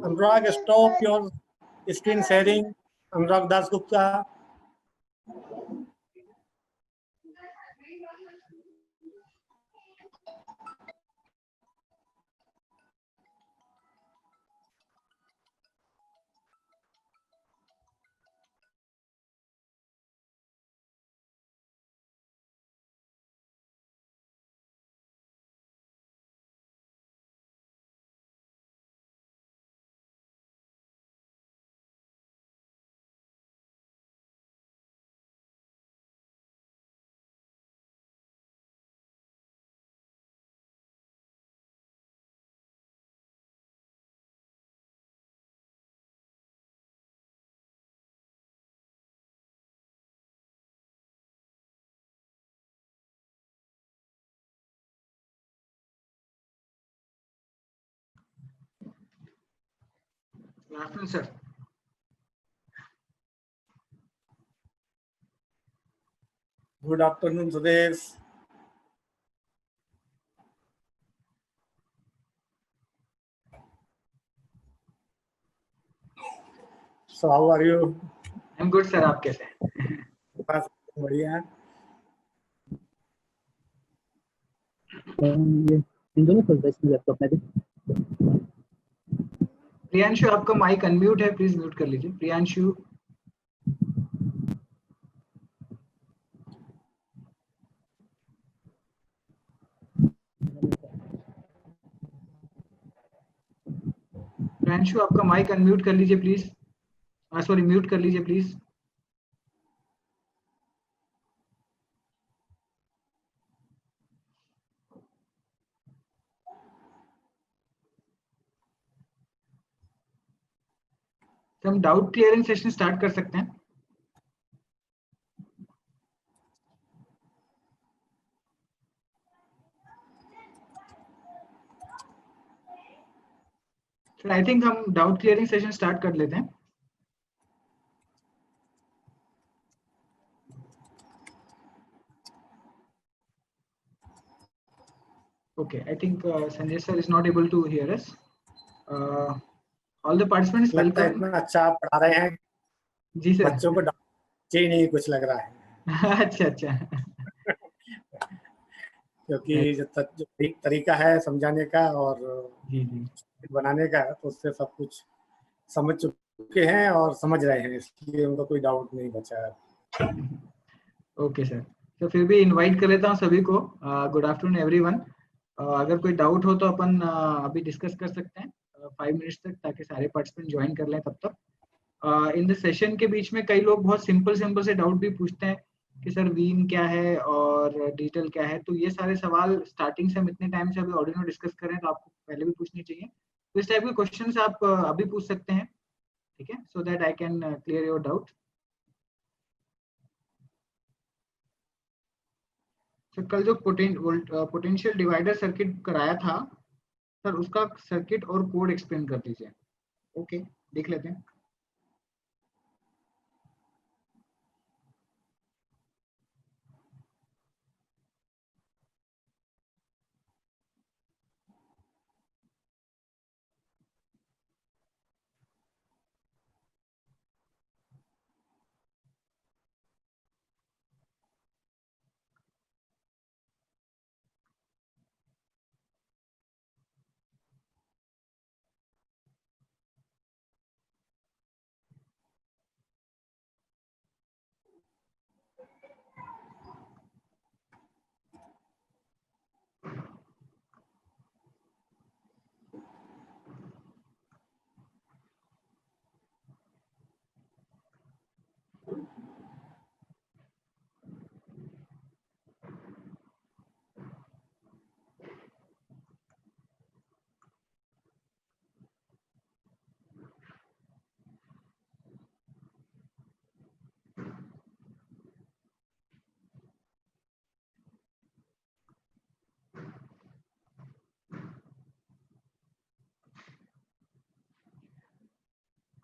Anurag, stop your screen sharing. Anurag Dasgupta. Good afternoon, sir. Good afternoon, Sudesh. So how are you? I'm good, sir. आप कैसे हैं? बस बढ़िया. प्रियांशु, आपका mic unmute है, please mute कर लीजिए. प्रियांशु. प्रियांशु, आपका माइक अनम्यूट कर लीजिए प्लीज. सॉरी, म्यूट कर लीजिए प्लीज. तो हम डाउट क्लियरिंग सेशन स्टार्ट कर सकते हैं. सर, आई थिंक हम डाउट क्लियरिंग सेशन स्टार्ट कर लेते हैं. Okay, I think Sanjay sir is not able to hear us. All the participants लगता है welcome. इतना अच्छा आप पढ़ा रहे हैं. जी सर. बच्चों को ही नहीं कुछ लग रहा है. अच्छा अच्छा. क्योंकि जो तरीका है समझाने का और जी जी बनाने का, तो उससे सब कुछ समझ चुके हैं और समझ रहे हैं, इसलिए उनका कोई डाउट नहीं बचा है. Okay sir. तो फिर भी इनवाइट कर लेता हूँ सभी को. Good afternoon everyone. अगर कोई डाउट हो तो अपन अभी डिस्कस कर सकते हैं 5 मिनट्स तक, ताकि सारे पार्टिसिपेंट ज्वाइन कर लें तब तक. इन द सेशन के बीच में कई लोग बहुत सिंपल से डाउट भी पूछते हैं कि सर वीन क्या है और डिजिटल क्या है. तो ये सारे सवाल स्टार्टिंग से हम इतने टाइम से अभी ऑडियो डिस्कस कर रहे हैं, तो आपको पहले भी पूछनी चाहिए. तो इस टाइप के क्वेश्चन आप अभी पूछ सकते हैं, ठीक है, so that I can clear your doubt. Sir, कल जो पोटेंशियल डिवाइडर सर्किट कराया था सर, उसका सर्किट और कोड एक्सप्लेन कर दीजिए. ओके, देख लेते हैं.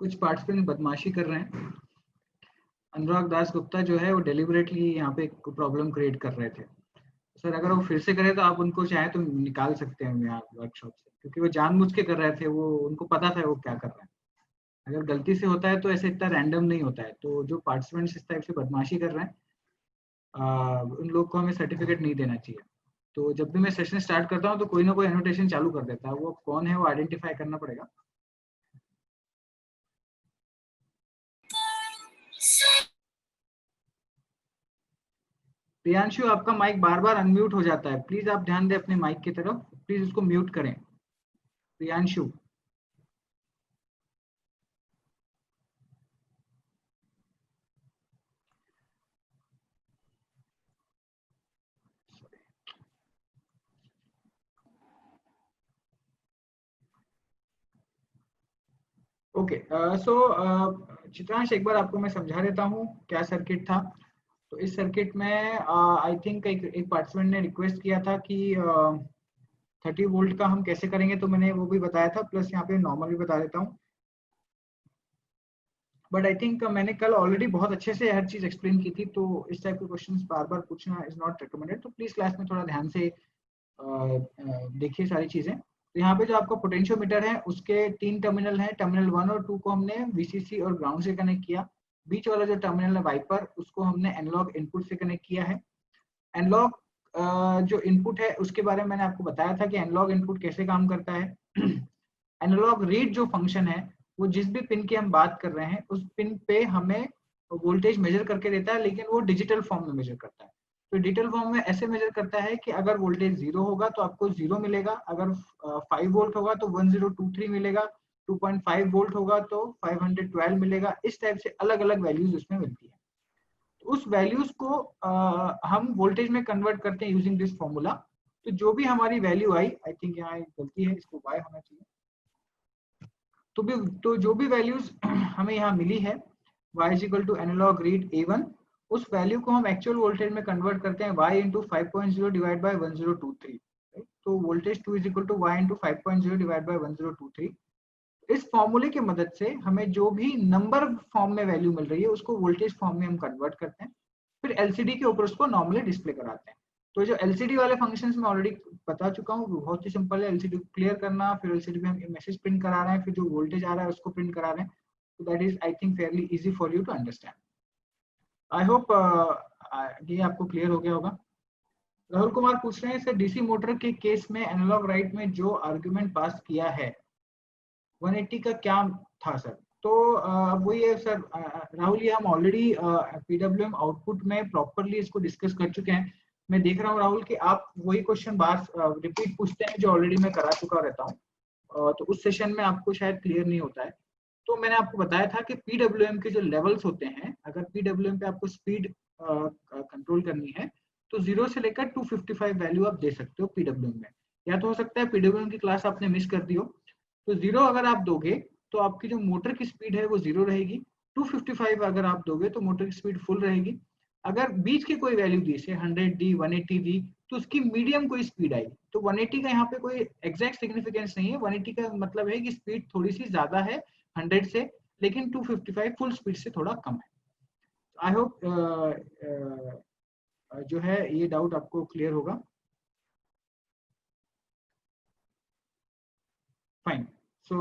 कुछ पार्टिसिपेंट बदमाशी कर रहे हैं। अनुराग दास गुप्ता जो है वो डेलिबरेटली यहाँ पे प्रॉब्लम क्रिएट कर रहे थे। सर अगर वो फिर से करे तो आप उनको चाहे तो निकाल सकते हैं यहाँ वर्कशॉप से, क्योंकि वो जानबूझ के कर रहे थे, वो उनको पता था वो क्या कर रहे हैं। अगर गलती से होता है तो ऐसे इतना रैंडम नहीं होता है। तो जो पार्टिसिपेंट्स इस टाइप से बदमाशी कर रहे हैं उन लोग को हमें सर्टिफिकेट नहीं देना चाहिए। तो जब भी मैं सेशन स्टार्ट करता हूँ तो कोई ना कोई एनोटेशन चालू कर देता है, वो कौन है वो आइडेंटिफाई करना पड़ेगा। प्रियांशु आपका माइक बार बार अनम्यूट हो जाता है, प्लीज आप ध्यान दें अपने माइक की तरफ, प्लीज उसको म्यूट करें प्रियांशु। ओके सो चित्रांश एक बार आपको मैं समझा देता हूँ क्या सर्किट था। तो इस सर्किट में आई थिंक एक पार्टिसिपेंट ने रिक्वेस्ट किया था कि 30 वोल्ट का हम कैसे करेंगे, तो मैंने वो भी बताया था, प्लस यहाँ पे नॉर्मल भी बता देता हूँ। बट आई थिंक मैंने कल ऑलरेडी बहुत अच्छे से हर चीज एक्सप्लेन की थी, तो इस टाइप के क्वेश्चंस बार बार पूछना इज नॉट रिकमेंडेड। तो प्लीज क्लास में थोड़ा ध्यान से देखिए सारी चीजें। तो यहाँ पे जो आपका पोटेंशियोमीटर है उसके 3 टर्मिनल हैं, टर्मिनल 1 और 2 को हमने वीसीसी और ग्राउंड से कनेक्ट किया। बीच वाला जो टर्मिनल है वाइपर, उसको हमने एनालॉग इनपुट से कनेक्ट किया है। एनालॉग जो इनपुट है उसके बारे में मैंने आपको बताया था कि एनालॉग इनपुट कैसे काम करता है। एनालॉग रीड जो फंक्शन है वो जिस भी पिन की हम बात कर रहे हैं उस पिन पे हमें वोल्टेज मेजर करके देता है, लेकिन वो डिजिटल फॉर्म में मेजर करता है। तो डिजिटल फॉर्म में ऐसे मेजर करता है कि अगर वोल्टेज 0 होगा तो आपको 0 मिलेगा, अगर 5 वोल्ट होगा तो 1023 मिलेगा, 2.5 वोल्ट होगा तो 512 मिलेगा। इस टाइप से अलग अलग वैल्यूज उसमें मिलती है। तो उस वैल्यूज को हम वोल्टेज में कन्वर्ट करते हैं यूजिंग दिस फॉर्मूला। तो जो भी हमारी वैल्यू आई, आई थिंक यहाँ एक गलती है, इसको y होना चाहिए। तो जो भी वैल्यूज हमें यहाँ मिली है y is equal to analog read A1, उस वैल्यू को हम एक्चुअल वोल्टेज में कन्वर्ट करते हैं y इंटू 5.0 डिवाइड बाई 1023। तो voltage 2 is equal to y into 5.0 divide by 1023। इस फॉर्मूले की मदद से हमें जो भी नंबर फॉर्म में वैल्यू मिल रही है उसको वोल्टेज फॉर्म में हम कन्वर्ट करते हैं, फिर एलसीडी के ऊपर उसको नॉर्मली डिस्प्ले कराते हैं। तो जो एलसीडी वाले फंक्शंस में ऑलरेडी बता चुका हूँ, बहुत ही सिंपल है। एलसीडी क्लियर करना, फिर एलसीडी में हम मैसेज प्रिंट करा रहे हैं, फिर जो वोल्टेज आ रहा है उसको प्रिंट करा रहे हैं। तो that is I think fairly easy for you to understand. I hope ये आपको क्लियर हो गया होगा। राहुल कुमार पूछ रहे हैं सर, डीसी मोटर के केस में एनालॉग राइट में जो आर्ग्यूमेंट पास किया है 180 का क्या था सर? तो वही है सर राहुल, ये हम ऑलरेडी पीडब्ल्यूएम आउटपुट में प्रॉपरली इसको डिस्कस कर चुके हैं। मैं देख रहा हूँ राहुल कि आप वही क्वेश्चन बार रिपीट पूछते हैं जो ऑलरेडी मैं करा चुका रहता हूँ, तो उस सेशन में आपको शायद क्लियर नहीं होता है। तो मैंने आपको बताया था कि पीडब्ल्यूएम के जो लेवल्स होते हैं, अगर पीडब्ल्यूएम पे आपको स्पीड कंट्रोल करनी है तो 0 से लेकर 255 वैल्यू आप दे सकते हो पीडब्ल्यूएम में। या तो हो सकता है पीडब्ल्यूएम की क्लास आपने मिस कर दी हो, तो 0 अगर आप दोगे तो आपकी जो मोटर की स्पीड है वो 0 रहेगी। 255 अगर आप दोगे तो मोटर की स्पीड फुल रहेगी। अगर बीच की कोई वैल्यू दी, से 100 दी, 180 दी, तो उसकी मीडियम कोई स्पीड आई। तो 180 का यहाँ पे कोई एग्जैक्ट सिग्निफिकेंस नहीं है। 180 का मतलब है कि स्पीड थोड़ी सी ज्यादा है 100 से, लेकिन 255 फुल स्पीड से थोड़ा कम है। आई होप जो है ये डाउट आपको क्लियर होगा। फाइन। सो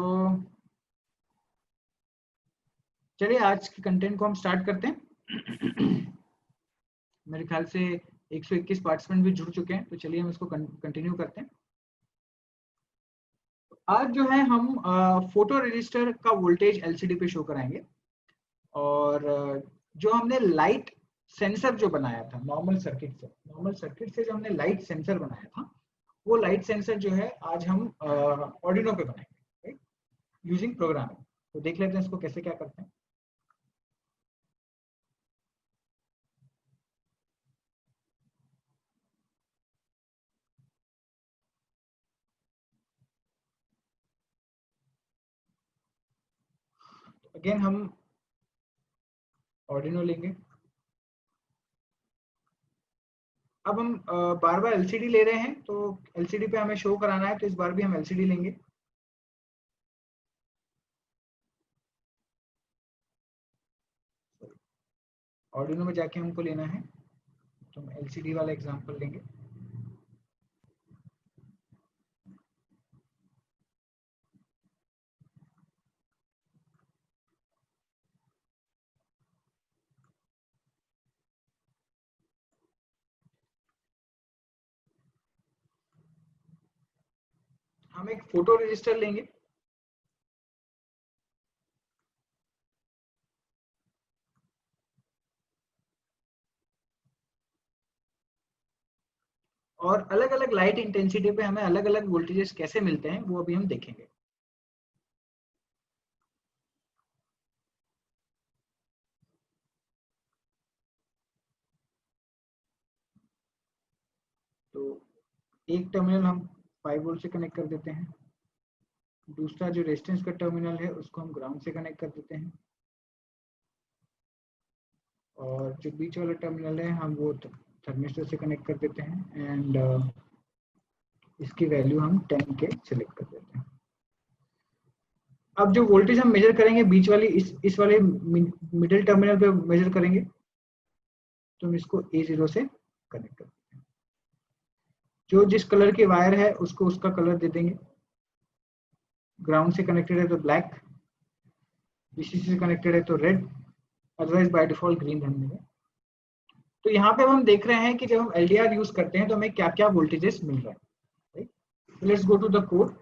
चलिए आज के कंटेंट को हम स्टार्ट करते हैं। मेरे ख्याल से 121 पार्टिसिपेंट भी जुड़ चुके हैं, तो चलिए हम इसको कंटिन्यू करते हैं। आज जो है हम फोटो रजिस्टर का वोल्टेज एलसीडी पे शो कराएंगे, और जो हमने लाइट सेंसर जो बनाया था नॉर्मल सर्किट से जो हमने लाइट सेंसर बनाया था, वो लाइट सेंसर जो है आज हम ऑर्डिनो पे बनाएंगे यूजिंग प्रोग्रामिंग। तो देख लेते हैं इसको कैसे क्या करते हैं। अगेन हम ऑर्डिनो लेंगे। अब हम बार बार एलसीडी ले रहे हैं, तो एलसीडी पे हमें शो कराना है, तो इस बार भी हम एलसीडी लेंगे। ऑर्डिनो में जाके हमको लेना है, तो हम एलसीडी वाला एग्जांपल लेंगे। हम एक फोटो रजिस्टर लेंगे, और अलग अलग लाइट इंटेंसिटी पे हमें अलग अलग वोल्टेजेस कैसे मिलते हैं वो अभी हम देखेंगे। तो एक टर्मिनल हम 5 वोल्ट से कनेक्ट कर देते हैं, दूसरा जो रेजिस्टेंस का टर्मिनल है उसको हम ग्राउंड से कनेक्ट कर देते हैं, और जो बीच वाला टर्मिनल है हम वो थर्मिस्टर से कनेक्ट कर देते हैं, एंड इसकी वैल्यू हम 10 के सिलेक्ट कर देते हैं। अब जो वोल्टेज हम मेजर करेंगे बीच वाली इस वाले मिडिल टर्मिनल पे मेजर करेंगे, तो हम इसको A0 से कनेक्ट कर देते हैं। जो जिस कलर की वायर है उसको उसका कलर दे देंगे, ग्राउंड से कनेक्टेड है तो ब्लैक, VCC से कनेक्टेड है तो red, otherwise by default green रहने देंगे। तो यहाँ पे हम देख रहे हैं कि जब हम LDR यूज करते हैं तो हमें क्या क्या वोल्टेजेस मिल रहा है। Let's go to the code.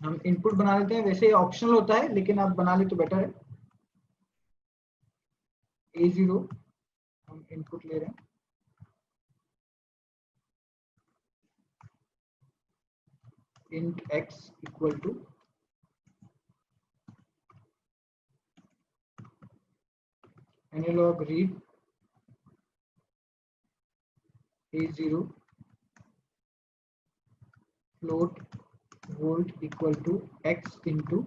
हम इनपुट बना लेते हैं, वैसे ऑप्शनल होता है लेकिन आप बना ले तो बेटर है। A0 हम इनपुट ले रहे हैं, int x equal to analog read A0 float volt equal to x into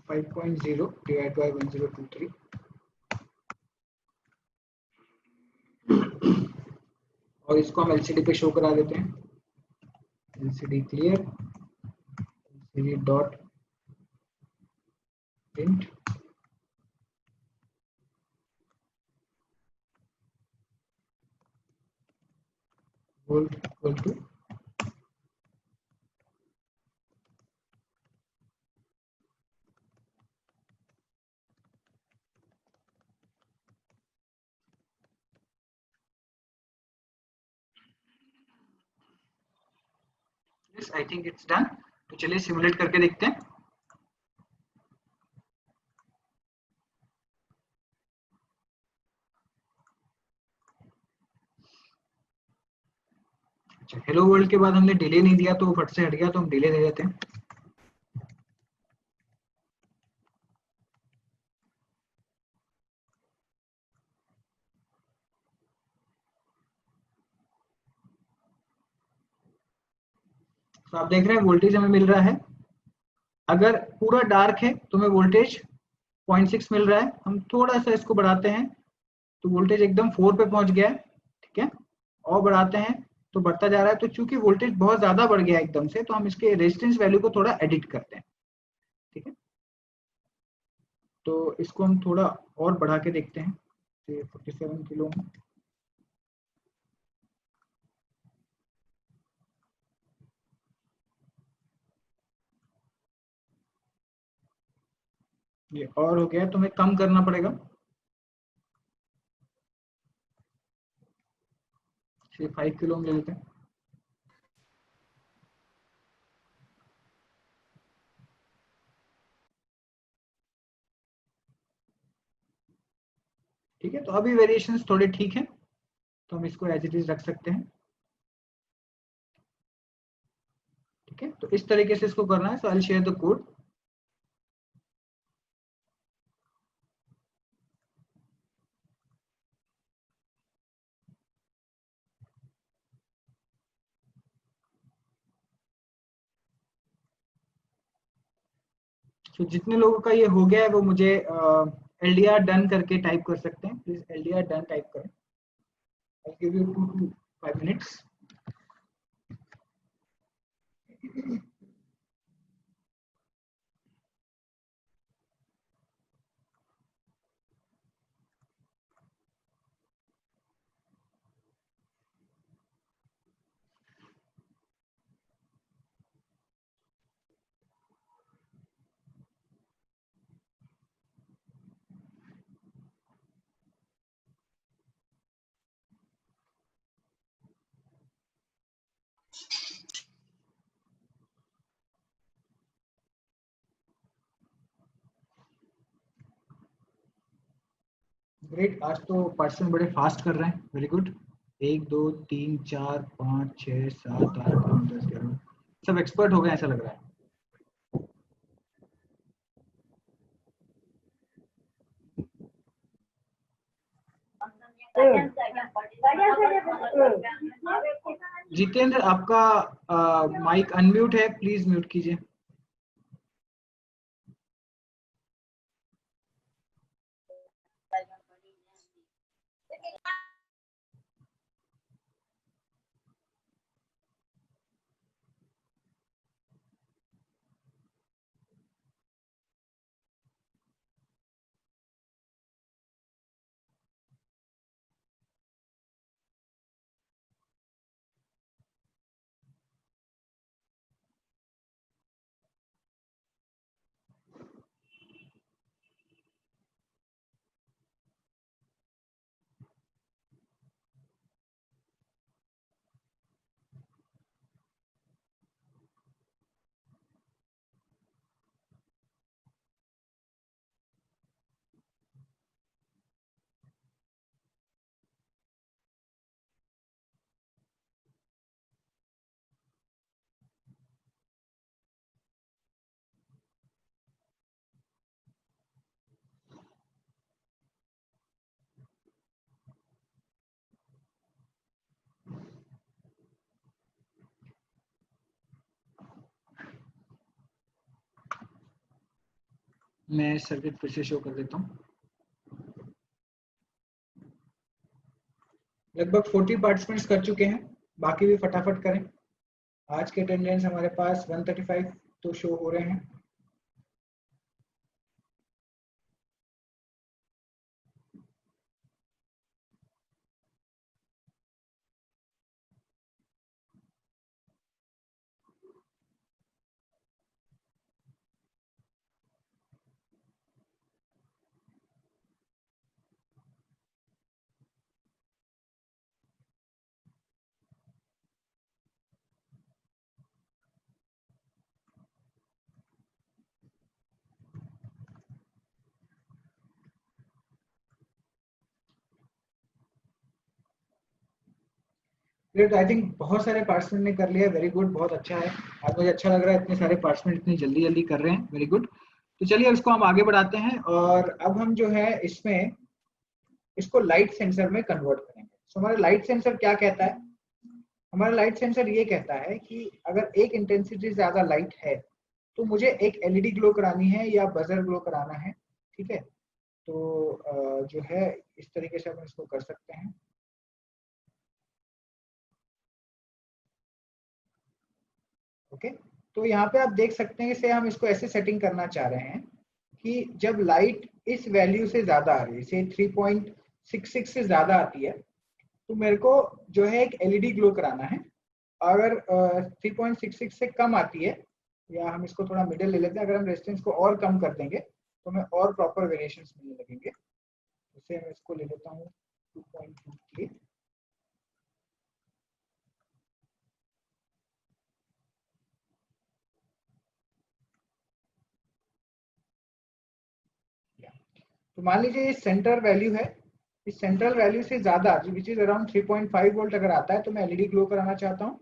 5.0 divided by 1023, और इसको हम LCD पे शो करा देते हैं। LCD clear, LCD dot print volt equal to yes, I think it's done। तो चलिए सिमुलेट करके देखते हैं। अच्छा, हेलो वर्ल्ड के बाद हमने डिले नहीं दिया तो वो फट से हट गया, तो हम डिले दे देते हैं। तो आप देख रहे हैं वोल्टेज हमें मिल रहा है। अगर पूरा डार्क है तो हमें वोल्टेज 0.6 मिल रहा है। हम थोड़ा सा इसको बढ़ाते हैं तो वोल्टेज एकदम 4 पे पहुंच गया है, ठीक है। और बढ़ाते हैं तो बढ़ता जा रहा है। तो चूंकि वोल्टेज बहुत ज्यादा बढ़ गया एकदम से, तो हम इसके रेजिस्टेंस वैल्यू को थोड़ा एडिट करते हैं, ठीक है। तो इसको हम थोड़ा और बढ़ा के देखते हैं, 47 किलो। ये और हो गया, तो हमें कम करना पड़ेगा। 5 किलो में ले लेते हैं। ठीक है, तो अभी वेरिएशंस थोड़े ठीक हैं, तो हम इसको एज इट इज रख सकते हैं, ठीक है। तो इस तरीके से इसको करना है। So I will share the code. तो जितने लोगों का ये हो गया है वो मुझे LDR डन करके टाइप कर सकते हैं। प्लीज LDR डन टाइप करें। I'll give you 2 to 5 minutes। Great, आज तो पर्सन बड़े फास्ट कर रहे हैं, वेरी गुड। 1 2 3 4 5 6 7 8 9 10 11, सब एक्सपर्ट हो गए ऐसा लग रहा है। जितेंद्र, आपका माइक अनम्यूट है, प्लीज म्यूट कीजिए। मैं सर्किट फिर से शो कर देता हूँ। लगभग 40 पार्टिसिपेंट्स कर चुके हैं, बाकी भी फटाफट करें। आज के अटेंडेंस हमारे पास 135 तो शो हो रहे हैं। ग्रेट, आई थिंक बहुत सारे पार्टिसिपेंट ने कर लिया, वेरी गुड, बहुत अच्छा है। आज मुझे अच्छा लग रहा है, इतने सारे पार्टिसिपेंट इतनी जल्दी जल्दी कर रहे हैं, वेरी गुड। तो चलिए इसको हम आगे बढ़ाते हैं, और अब हम जो है इसमें इसको लाइट सेंसर में कन्वर्ट करेंगे। तो हमारा लाइट सेंसर क्या कहता है? हमारा लाइट सेंसर ये कहता है कि अगर एक इंटेंसिटी ज्यादा लाइट है तो मुझे एक एलईडी ग्लो करानी है या बजर ग्लो कराना है, ठीक है। तो जो है इस तरीके से हम इसको कर सकते हैं। ओके, तो यहाँ पे आप देख सकते हैं कि हम इसको ऐसे सेटिंग करना चाह रहे हैं कि जब लाइट इस वैल्यू से ज्यादा आ रही है, से 3.66 से ज्यादा आती है, तो मेरे को जो है एक एलईडी ग्लो कराना है। अगर 3.66 से कम आती है, या हम इसको थोड़ा मिडिल ले लेते हैं, अगर हम रेजिस्टेंस को और कम कर देंगे तो हमें और प्रॉपर वेरिएशंस मिलने लगेंगे। जैसे मैं इसको ले लेता हूँ 2.2K। तो मान लीजिए ये सेंटर वैल्यू है, इस सेंट्रल वैल्यू से ज्यादा विच इज अराउंड 3.5 वोल्ट अगर आता है तो मैं एलईडी ग्लो कराना चाहता हूँ,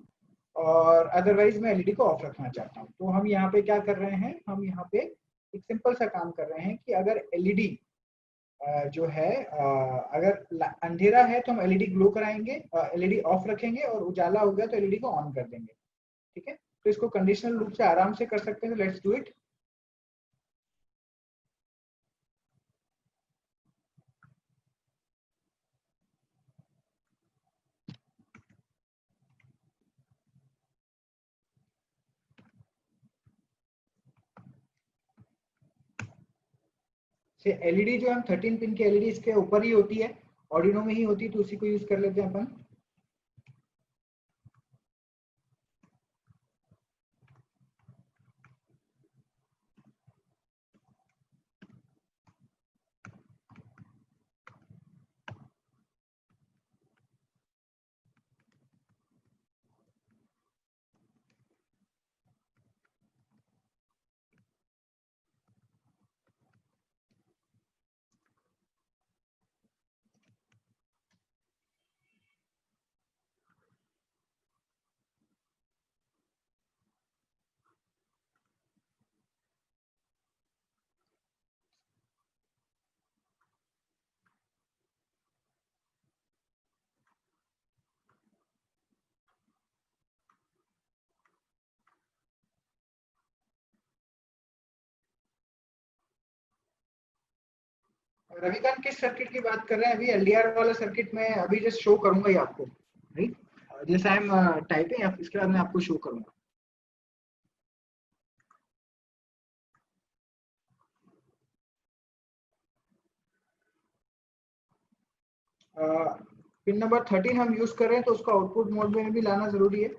और अदरवाइज मैं एलईडी को ऑफ रखना चाहता हूँ। तो हम यहाँ पे क्या कर रहे हैं, हम यहाँ पे एक सिंपल सा काम कर रहे हैं कि अगर एलईडी जो है अगर अंधेरा है तो हम एलईडी ग्लो कराएंगे, एलईडी ऑफ रखेंगे, और उजाला हो गया तो एलईडी को ऑन कर देंगे, ठीक है। तो इसको कंडीशनल रूप से आराम से कर सकते हैं, तो लेट्स डू इट। से एलईडी जो हम 13 पिन की एलईडी इसके ऊपर ही होती है, ऑर्डिनो में ही होती है, तो उसी को यूज कर लेते हैं अपन। रविकांत किस सर्किट की बात कर रहे हैं? अभी एलडीआर वाला सर्किट में अभी जस्ट शो करूंगा ही आपको, राइट? जैसे आई एम टाइपिंग, इसके बाद मैं आपको शो करूंगा। पिन नंबर 13 हम यूज कर रहे हैं, तो उसको आउटपुट मोड में भी लाना जरूरी है।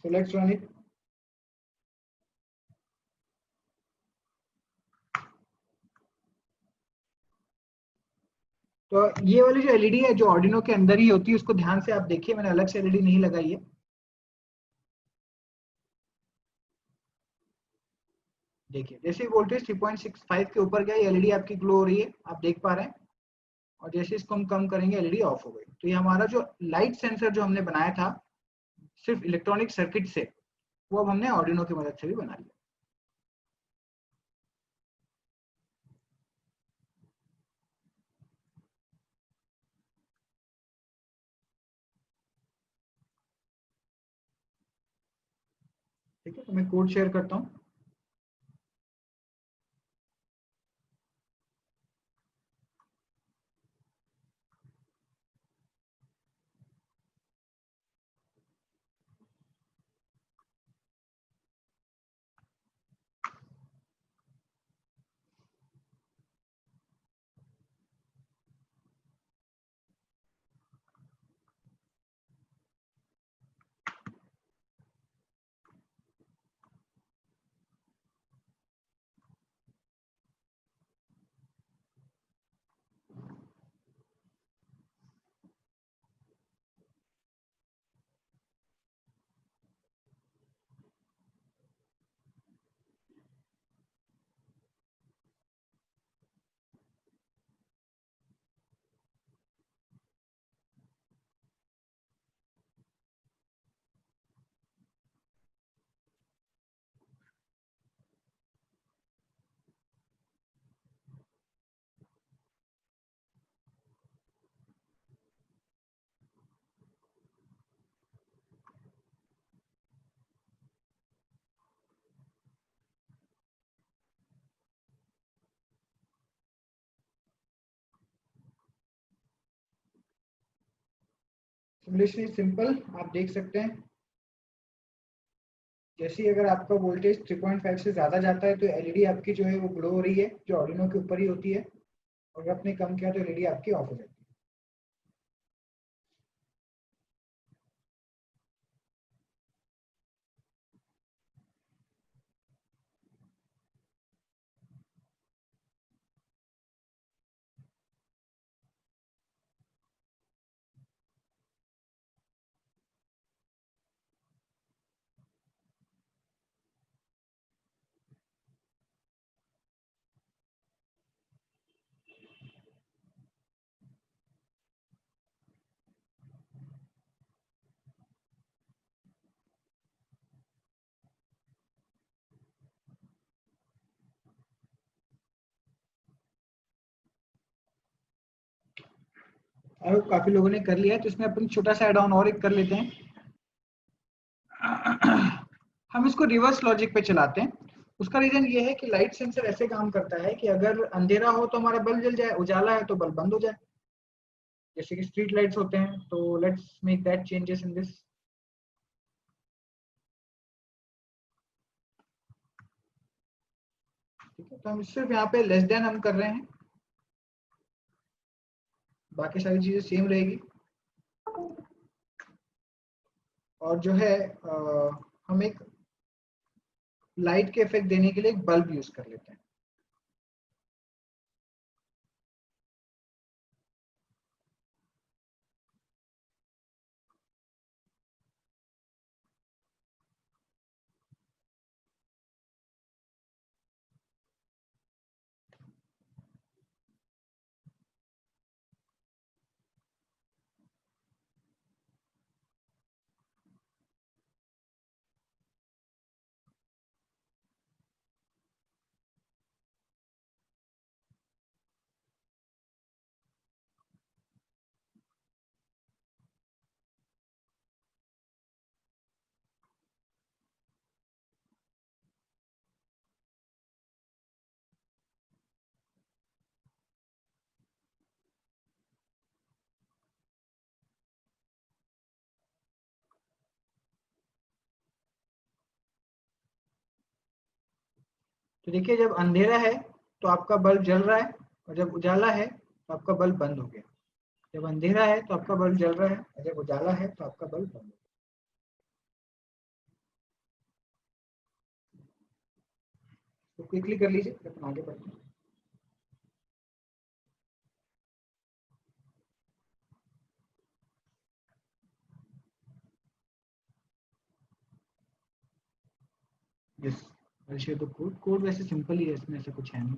So let's run it. तो ये वाली जो एलईडी है जो ऑर्डिनो के अंदर ही होती है, उसको ध्यान से आप देखिए, मैंने अलग से एलईडी नहीं लगाई है। देखिए जैसे वोल्टेज 3.65 के ऊपर गया, एलईडी आपकी ग्लो हो रही है, आप देख पा रहे हैं। और जैसे इसको हम कम करेंगे, एलईडी ऑफ हो गई। तो ये हमारा जो लाइट सेंसर जो हमने बनाया था सिर्फ इलेक्ट्रॉनिक सर्किट से, वो अब हमने ऑर्डिनो की मदद से भी बना लिया। ठीक है, तो मैं कोड शेयर करता हूँ। सिमुलेशन इज सिंपल, आप देख सकते हैं। जैसे ही अगर आपका वोल्टेज 3.5 से ज्यादा जाता है, तो एलईडी आपकी जो है वो ग्लो हो रही है, जो ऑर्डिनो के ऊपर ही होती है। और अगर आपने कम किया तो एलईडी आपकी ऑफ हो जाती है। और काफी लोगों ने कर लिया है, तो इसमें अपन छोटा सा एड ऑन और एक कर लेते हैं। हम इसको रिवर्स लॉजिक पे चलाते हैं। उसका रीजन ये है कि लाइट सेंसर ऐसे काम करता है कि अगर अंधेरा हो तो हमारा बल्ब जल जाए, उजाला है तो बल्ब बंद हो जाए। जैसे कि स्ट्रीट लाइट्स होते हैं, तो let's make that changes in this. ठीक है, तो हम सिर्फ यहाँ पे लेस देन हम कर रहे हैं, बाकी सारी चीजें सेम रहेगी। और जो है हम एक लाइट के इफेक्ट देने के लिए एक बल्ब यूज कर लेते हैं। तो देखिए, जब अंधेरा है तो आपका बल्ब जल रहा है, और जब उजाला है तो आपका बल्ब बंद हो गया। जब अंधेरा है तो आपका बल्ब जल रहा है, और जब उजाला है तो आपका बल्ब बंद हो गया। तो क्विकली कर लीजिए, फिर अपन आगे बढ़ते हैं। Yes, I share the code. Code वैसे सिंपल ही है, इसमें ऐसा कुछ है नहीं।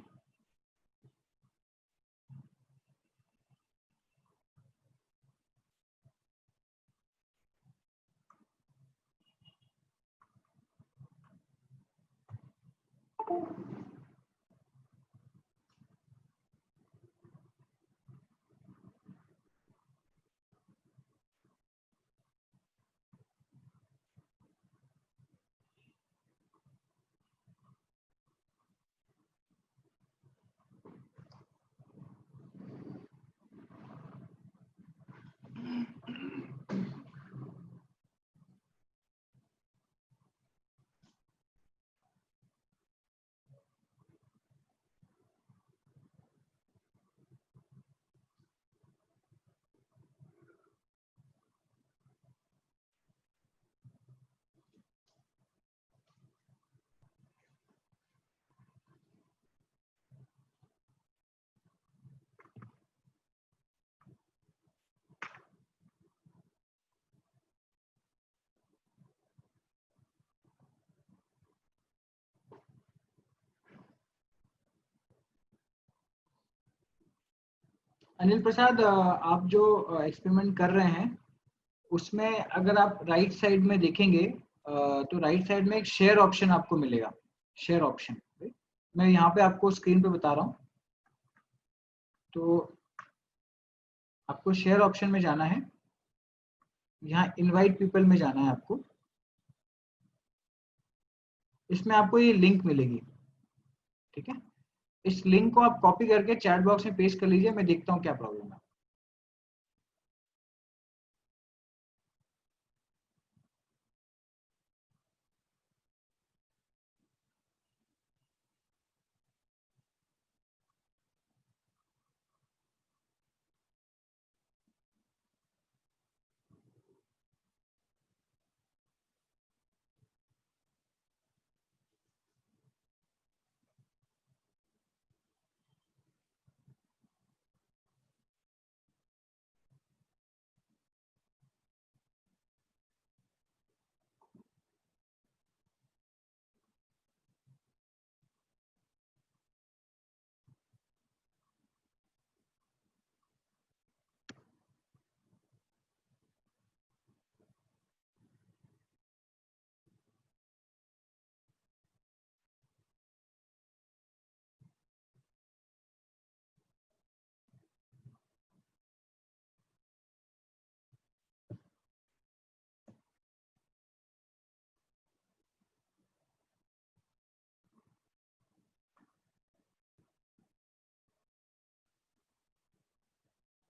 अनिल प्रसाद, आप जो एक्सपेरिमेंट कर रहे हैं उसमें अगर आप राइट साइड में देखेंगे, तो राइट साइड में एक शेयर ऑप्शन आपको मिलेगा। शेयर ऑप्शन, मैं यहाँ पे आपको स्क्रीन पे बता रहा हूँ। तो आपको शेयर ऑप्शन में जाना है, यहाँ इनवाइट पीपल में जाना है आपको। इसमें आपको ये लिंक मिलेगी, ठीक है। इस लिंक को आप कॉपी करके चैट बॉक्स में पेस्ट कर लीजिए, मैं देखता हूँ क्या प्रॉब्लम है।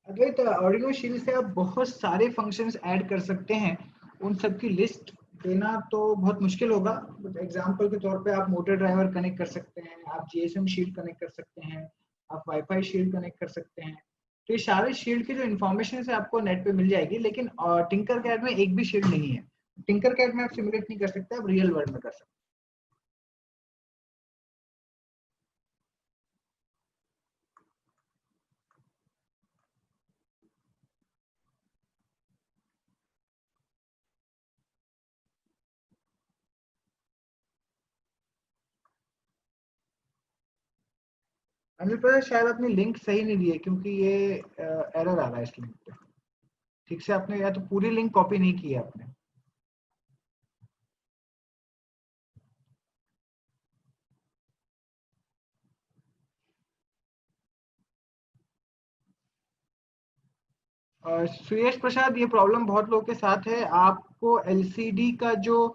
अद्वैत, ऑडियो शील्ड से आप बहुत सारे फंक्शंस ऐड कर सकते हैं, उन सब की लिस्ट देना तो बहुत मुश्किल होगा। एग्जांपल के तौर पे आप मोटर ड्राइवर कनेक्ट कर सकते हैं, आप जीएसएम शील्ड कनेक्ट कर सकते हैं, आप वाईफाई शील्ड कनेक्ट कर सकते हैं। तो ये सारे शील्ड की जो इन्फॉर्मेशन है आपको नेट पे मिल जाएगी, लेकिन टिंकर कैड में एक भी शील्ड नहीं है। टिंकर कैड में आप सिमुलेट नहीं कर सकते, आप रियल वर्ल्ड में कर सकते हैं। अनिल प्रकाश, शायद आपने लिंक सही नहीं दिए, क्योंकि ये एरर आ रहा है इस लिंक पे। ठीक से आपने या तो पूरी लिंक कॉपी नहीं की है आपने। सुयश प्रसाद, ये प्रॉब्लम बहुत लोगों के साथ है। आपको एलसीडी का जो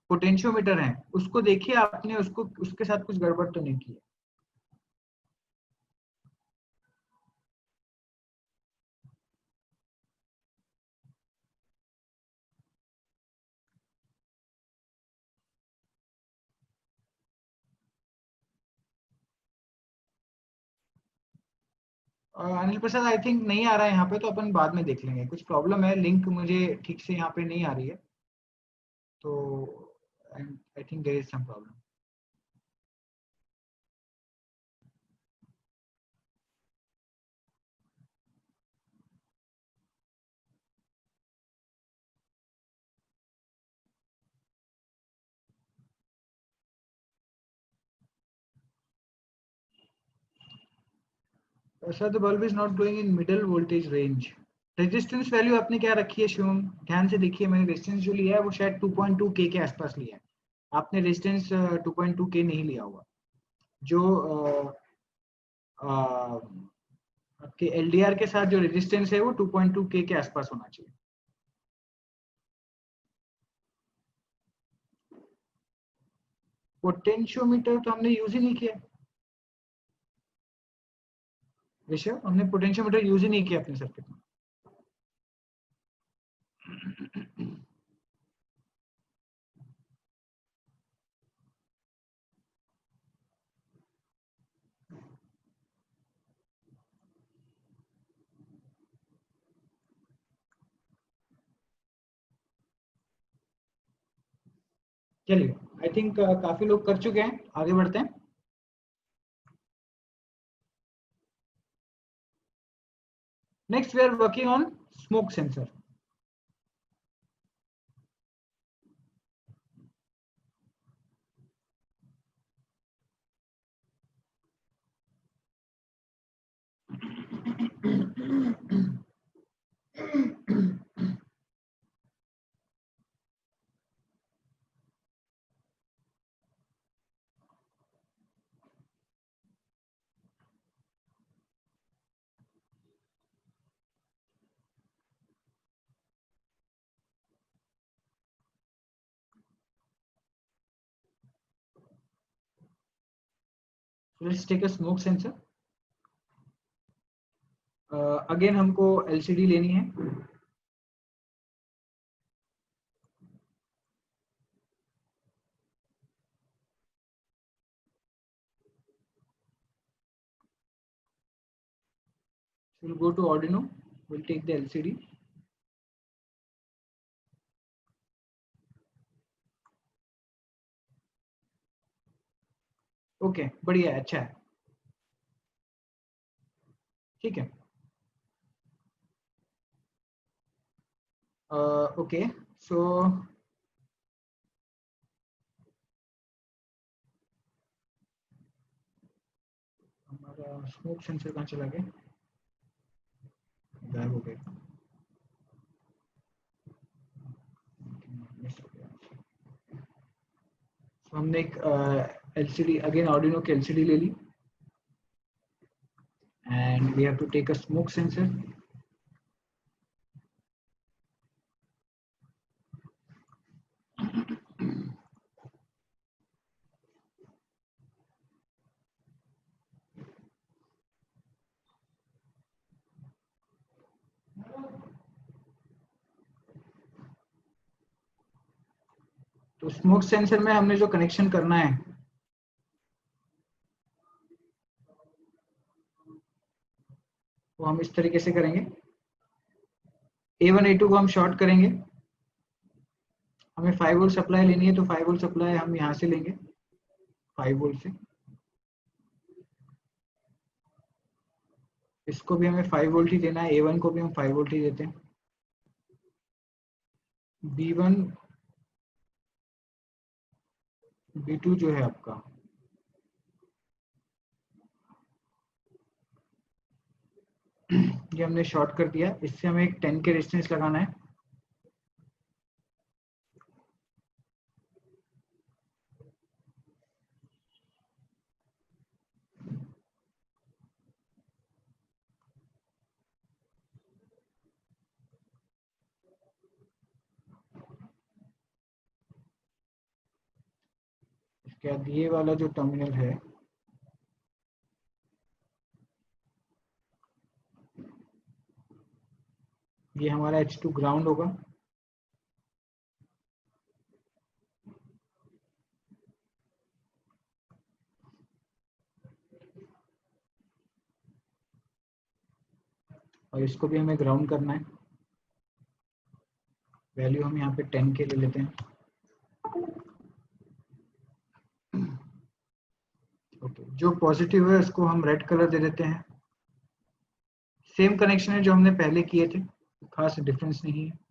पोटेंशियोमीटर है उसको देखिए, आपने उसको उसके साथ कुछ गड़बड़ तो नहीं की है। अनिल प्रसाद, आई थिंक नहीं आ रहा है यहाँ पे, तो अपन बाद में देख लेंगे। कुछ प्रॉब्लम है, लिंक मुझे ठीक से यहाँ पे नहीं आ रही है, तो I think there is some problem. Sir, the bulb is not going in middle voltage range. Resistance value आपने क्या रखी है शिवम? ध्यान से देखिए, मैंने रेजिस्टेंस जो लिया है वो शायद 2.2 के आसपास लिया है। आपने रेजिस्टेंस 2.2 के नहीं लिया हुआ। जो आपके एलडीआर के साथ जो रेजिस्टेंस है वो 2.2 के आसपास होना चाहिए। पोटेंशियोमीटर तो हमने यूज ही नहीं किया ऋषभ, हमने पोटेंशियोमीटर यूज ही नहीं किया अपने सर्किट में। चलिए, आई थिंक काफी लोग कर चुके हैं, आगे बढ़ते हैं। Next we are working on smoke sensor. Let's take a smoke sensor. Again हमको एलसीडी लेनी है। We'll go to Arduino. We'll take the LCD. Okay, बढ़िया है, अच्छा है, ठीक है। ओके, सो हमारा स्मोक सेंसर कहाँ चला गया? गायब हो गया। तो हमने एक एलसीडी, अगेन आर्डिनो की एलसीडी ले ली, and we have to take a smoke sensor. तो स्मोक सेंसर में हमने जो कनेक्शन करना है वो हम इस तरीके से करेंगे। A1 A2 को हम शॉर्ट करेंगे। हमें 5 वोल्ट सप्लाई लेनी है तो 5 वोल्ट सप्लाई हम यहाँ से लेंगे 5 वोल्ट से। इसको भी हमें 5 वोल्ट ही देना है, A1 को भी हम 5 वोल्ट ही देते हैं। B1 B2 जो है आपका ये हमने शॉर्ट कर दिया। इससे हमें एक 10 के रेजिस्टेंस लगाना है। इसके बाद ये वाला जो टर्मिनल है ये हमारा H2 ग्राउंड होगा। और इसको भी हमें ग्राउंड करना है। वैल्यू हम यहाँ पे 10 के ले लेते हैं। ओके, जो पॉजिटिव है उसको हम रेड कलर दे देते हैं। सेम कनेक्शन है जो हमने पहले किए थे, खास डिफरेंस नहीं है।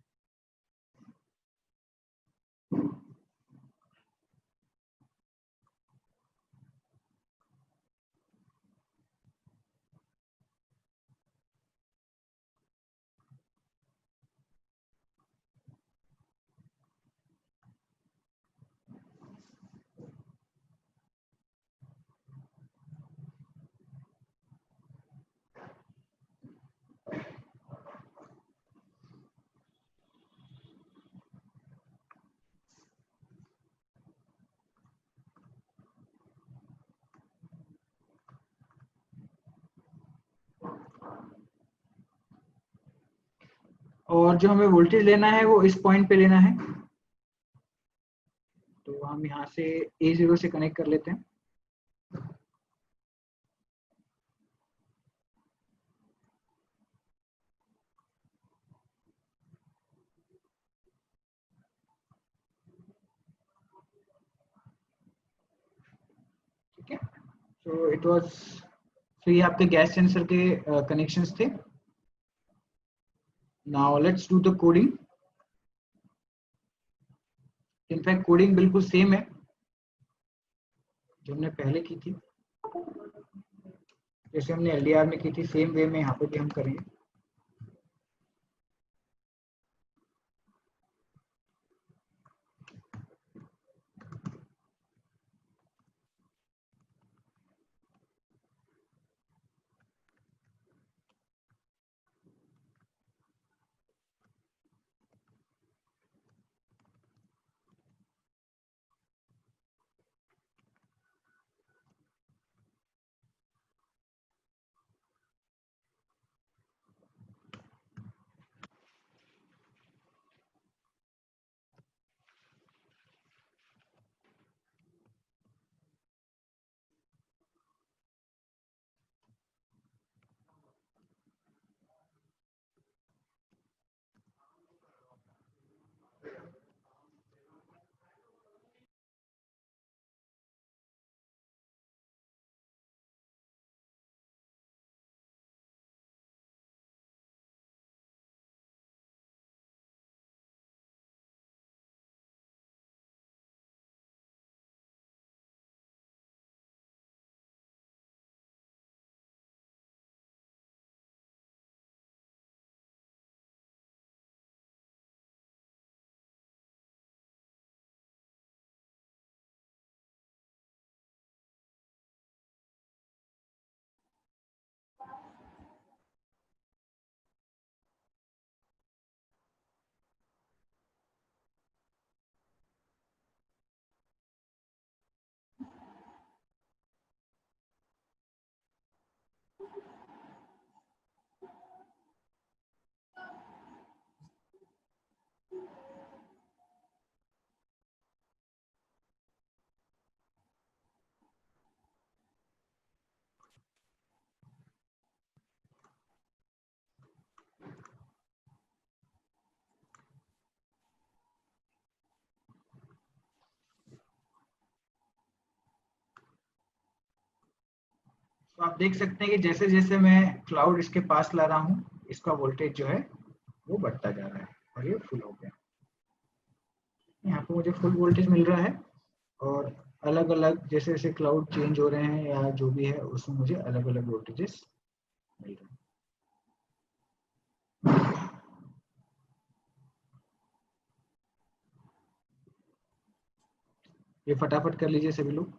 और जो हमें वोल्टेज लेना है वो इस पॉइंट पे लेना है, तो हम यहाँ से A0 से कनेक्ट कर लेते हैं। ठीक है, सो इट वाज, तो ये आपके गैस सेंसर के कनेक्शंस थे। Now let's do the coding. In fact coding बिल्कुल सेम है जो हमने पहले की थी, जैसे हमने LDR में की थी सेम वे में यहाँ पे भी हम करेंगे। तो आप देख सकते हैं कि जैसे जैसे मैं क्लाउड इसके पास ला रहा हूँ, इसका वोल्टेज जो है वो बढ़ता जा रहा है और ये फुल हो गया। यहाँ पे मुझे फुल वोल्टेज मिल रहा है और अलग अलग जैसे जैसे क्लाउड चेंज हो रहे हैं या जो भी है उसमें मुझे अलग अलग वोल्टेजेस मिल रहे हैं। ये फटाफट कर लीजिए सभी लोग।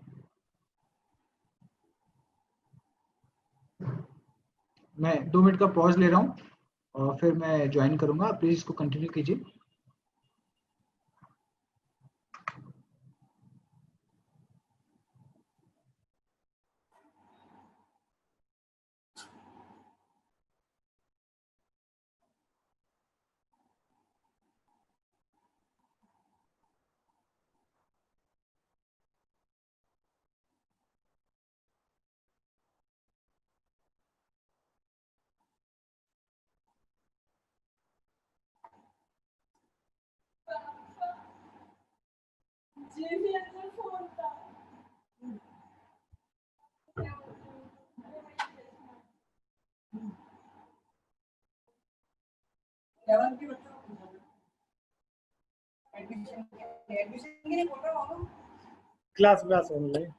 मैं 2 मिनट का पॉज ले रहा हूँ और फिर मैं ज्वाइन करूंगा, प्लीज इसको कंटिन्यू कीजिए। Class class online.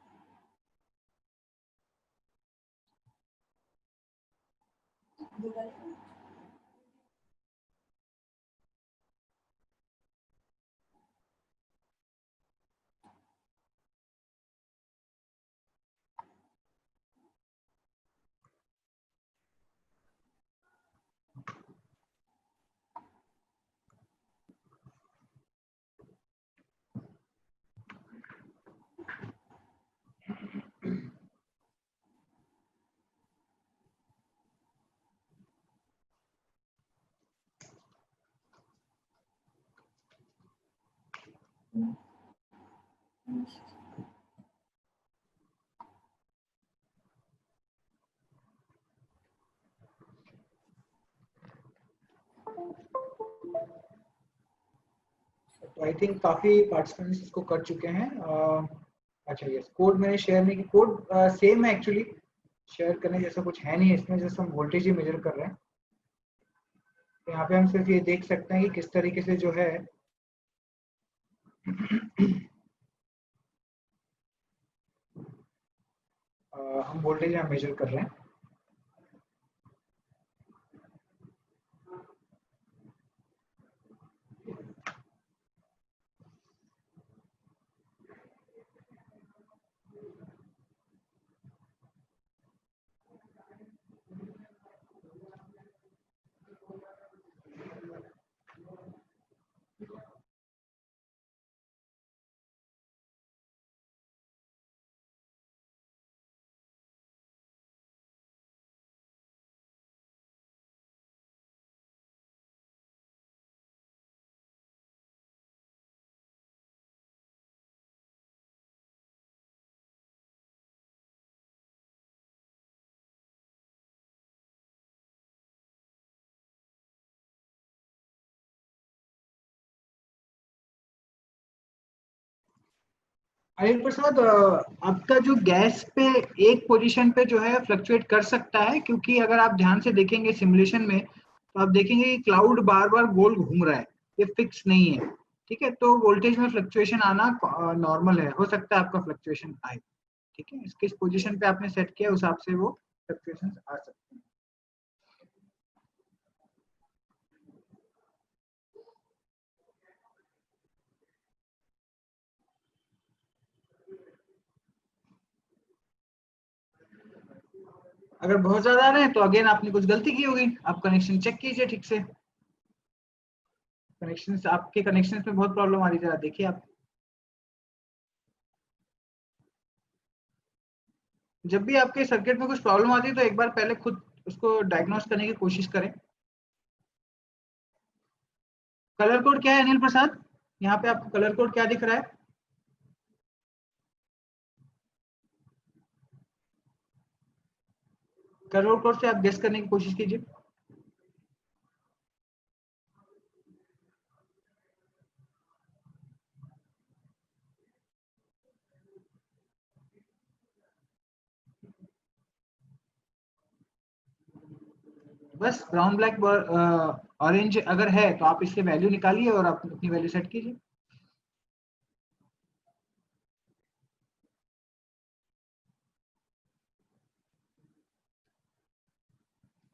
तो आई थिंक काफी पार्टिसिपेंट्स इसको कर चुके हैं। अच्छा यस, कोड मैंने शेयर नहीं किया, कोड सेम है एक्चुअली, शेयर करने जैसा कुछ है नहीं इसमें, जैसे हम वोल्टेज ही मेजर कर रहे हैं। तो यहाँ पे हम सिर्फ ये देख सकते हैं कि किस तरीके से जो है हम वोल्टेज यहाँ मेजर कर रहे हैं। अनिल प्रसाद, आपका जो गैस पे एक पोजीशन पे जो है फ्लक्चुएट कर सकता है, क्योंकि अगर आप ध्यान से देखेंगे सिमुलेशन में तो आप देखेंगे कि क्लाउड बार बार गोल घूम रहा है, ये फिक्स नहीं है। ठीक है, तो वोल्टेज में फ्लक्चुएशन आना नॉर्मल है, हो सकता है आपका फ्लक्चुएशन आए। ठीक है, किस पोजीशन पे आपने सेट किया उस हिसाब से वो फ्लक्चुएशन आ सकते हैं। अगर बहुत ज्यादा आ रहे हैं तो अगेन आपने कुछ गलती की होगी, आप कनेक्शन चेक कीजिए ठीक से। कनेक्शन, आपके कनेक्शन में बहुत प्रॉब्लम आ रही है, जरा देखिए आप। जब भी आपके सर्किट में कुछ प्रॉब्लम आती है तो एक बार पहले खुद उसको डायग्नोस करने की कोशिश करें। कलर कोड क्या है अनिल प्रसाद, यहाँ पे आपको कलर कोड क्या दिख रहा है? कलर कोड से आप गेस करने की कोशिश कीजिए। बस ब्राउन ब्लैक ऑरेंज अगर है तो आप इसके वैल्यू निकालिए और आप अपनी वैल्यू सेट कीजिए।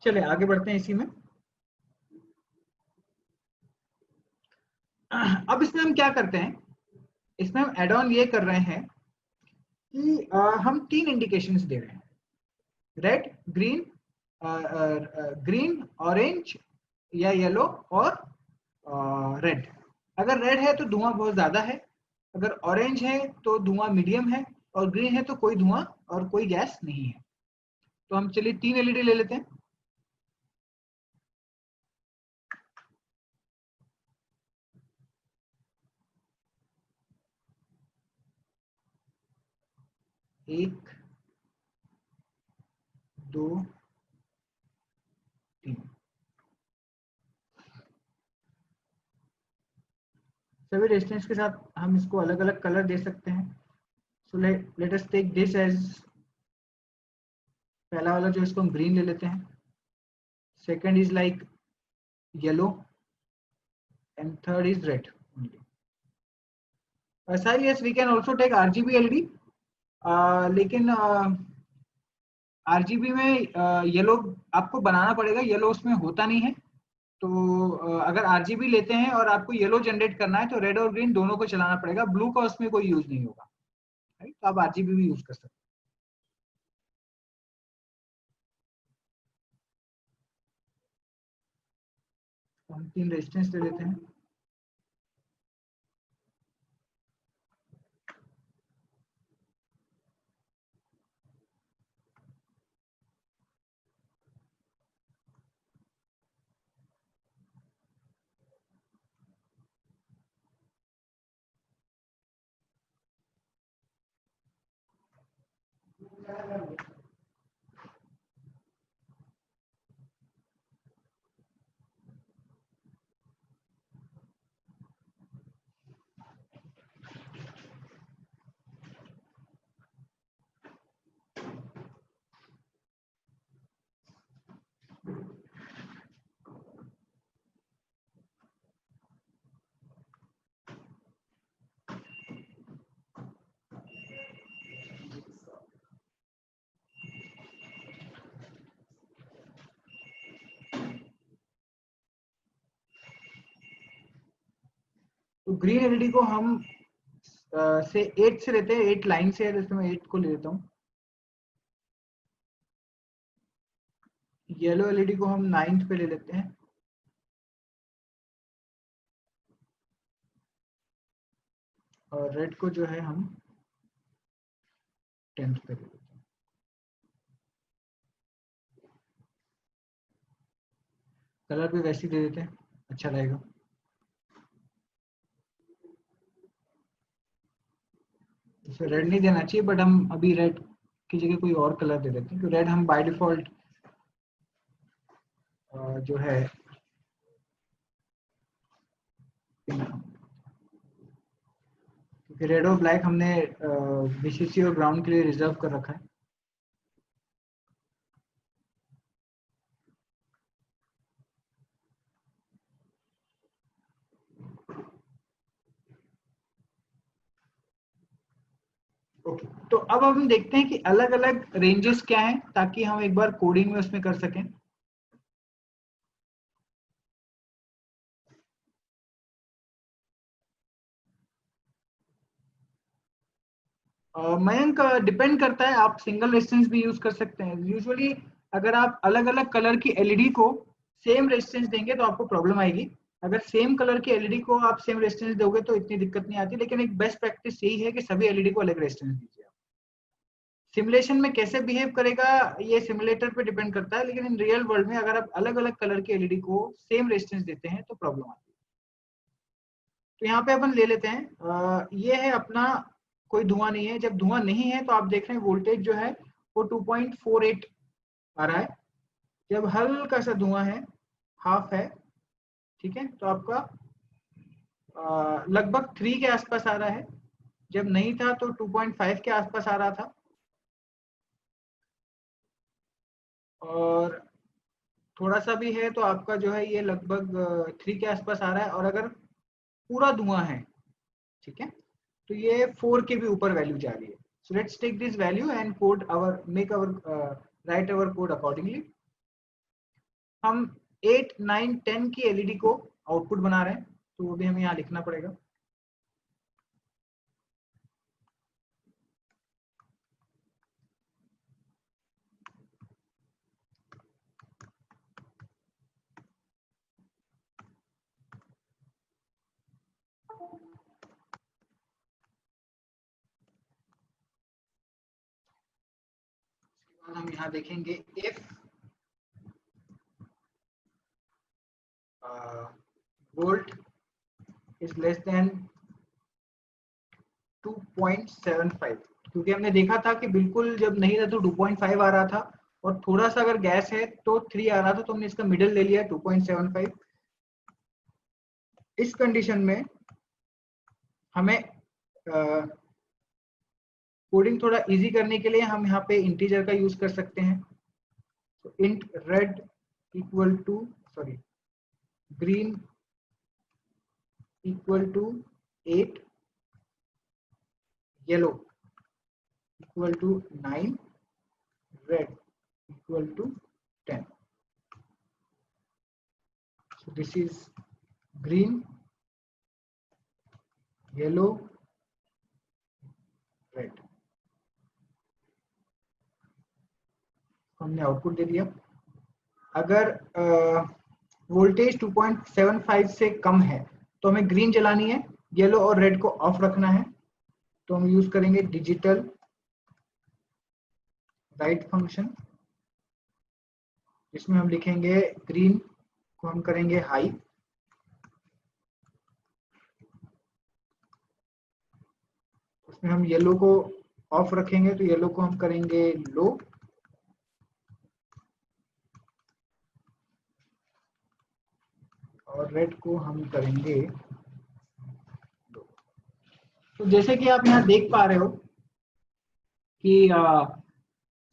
चलिए आगे बढ़ते हैं इसी में। अब इसमें हम क्या करते हैं, इसमें हम एड ऑन ये कर रहे हैं कि हम 3 इंडिकेशंस दे रहे हैं, रेड, ग्रीन, ग्रीन, ऑरेंज या येलो और रेड। अगर रेड है तो धुआं बहुत ज्यादा है, अगर ऑरेंज है तो धुआं मीडियम है, और ग्रीन है तो कोई धुआं और कोई गैस नहीं है। तो हम चलिए 3 एलईडी ले लेते हैं। एक, दो, तीन। सभी रेजिस्टेंस के साथ हम इसको अलग अलग कलर दे सकते हैं। So let us take this edge, पहला वाला जो इसको हम ग्रीन ले लेते हैं, second is like yellow and third is red only. ऐसा ही, yes we can also take RGB LED, लेकिन आरजीबी में येलो आपको बनाना पड़ेगा, येलो उसमें होता नहीं है। तो अगर आरजीबी लेते हैं और आपको येलो जनरेट करना है तो रेड और ग्रीन दोनों को चलाना पड़ेगा, ब्लू का उसमें कोई यूज नहीं होगा, राइट? तो आप आरजीबी भी यूज कर सकते हैं। हम 3 रेजिस्टेंस ले लेते हैं। तो ग्रीन एलईडी को हम से 8 से लेते हैं, 8 लाइन से है, जैसे मैं 8 को ले लेता हूँ। येलो एलईडी को हम 9th पे ले लेते हैं, और रेड को जो है हम 10th पे ले लेते हैं। कलर भी वैसे ही दे देते हैं, अच्छा रहेगा। इसे रेड नहीं देना चाहिए, बट हम अभी रेड की जगह कोई और कलर दे देते हैं, क्योंकि रेड हम बाय डिफॉल्ट जो है क्योंकि रेड और ब्लैक हमने वीसीसी और ब्राउन के लिए रिजर्व कर रखा है। ओके, तो अब हम देखते हैं कि अलग अलग रेंजेस क्या हैं, ताकि हम एक बार कोडिंग में उसमें कर सकें। मयंक, डिपेंड करता है, आप सिंगल रेजिस्टेंस भी यूज कर सकते हैं। यूजुअली अगर आप अलग अलग कलर की एलईडी को सेम रेजिस्टेंस देंगे तो आपको प्रॉब्लम आएगी। अगर सेम कलर की एलईडी को आप सेम रेजिस्टेंस दोगे तो इतनी दिक्कत नहीं आती, लेकिन एक बेस्ट प्रैक्टिस यही है कि सभी एलईडी को अलग रेजिस्टेंस दीजिए। सिमुलेशन में कैसे बिहेव करेगा ये सिमुलेटर पे डिपेंड करता है, लेकिन इन रियल वर्ल्ड में अगर आप अलग अलग कलर की एलईडी को सेम रेजिस्टेंस देते हैं तो प्रॉब्लम आती है। तो यहाँ पे अपन ले लेते हैं, ये है अपना, कोई धुआं नहीं है। जब धुआं नहीं है तो आप देख रहे हैं वोल्टेज जो है वो 2.48 आ रहा है। जब हल्का सा धुआं है, हाफ है, ठीक है, तो आपका लगभग 3 के आसपास आ रहा है। जब नहीं था तो 2.5 के आसपास आ रहा था। और थोड़ा सा भी है तो आपका जो है ये लगभग 3 के आसपास आ रहा है, और अगर पूरा धुआं है, ठीक है, तो ये 4 के भी ऊपर वैल्यू जा रही है. So let's take this value and code our make our write our code accordingly. हम 8, 9, 10 की एलईडी को आउटपुट बना रहे हैं, तो वो भी हमें यहाँ लिखना पड़ेगा. हम यहाँ देखेंगे if volt is less than 2.75, क्योंकि हमने देखा था कि बिल्कुल जब नहीं था तो 2.5 आ रहा था, और थोड़ा सा अगर गैस है तो 3 आ रहा था, तो हमने इसका मिडिल ले लिया 2.75. इस कंडीशन में हमें कोडिंग थोड़ा इजी करने के लिए हम यहाँ पे इंटीजर का यूज कर सकते हैं. तो int red equal to green equal to 8, yellow equal to 9, red equal to 10. So this is green, yellow, red. हमने आउटपुट दे दिया. अगर वोल्टेज 2.75 से कम है तो हमें ग्रीन जलानी है, येलो और रेड को ऑफ रखना है. तो हम यूज करेंगे डिजिटल राइट फंक्शन, जिसमें हम लिखेंगे ग्रीन को हम करेंगे हाई, उसमें हम येलो को ऑफ रखेंगे तो येलो को हम करेंगे लो, और रेड को हम करेंगे लो. तो जैसे कि आप यहाँ देख पा रहे हो कि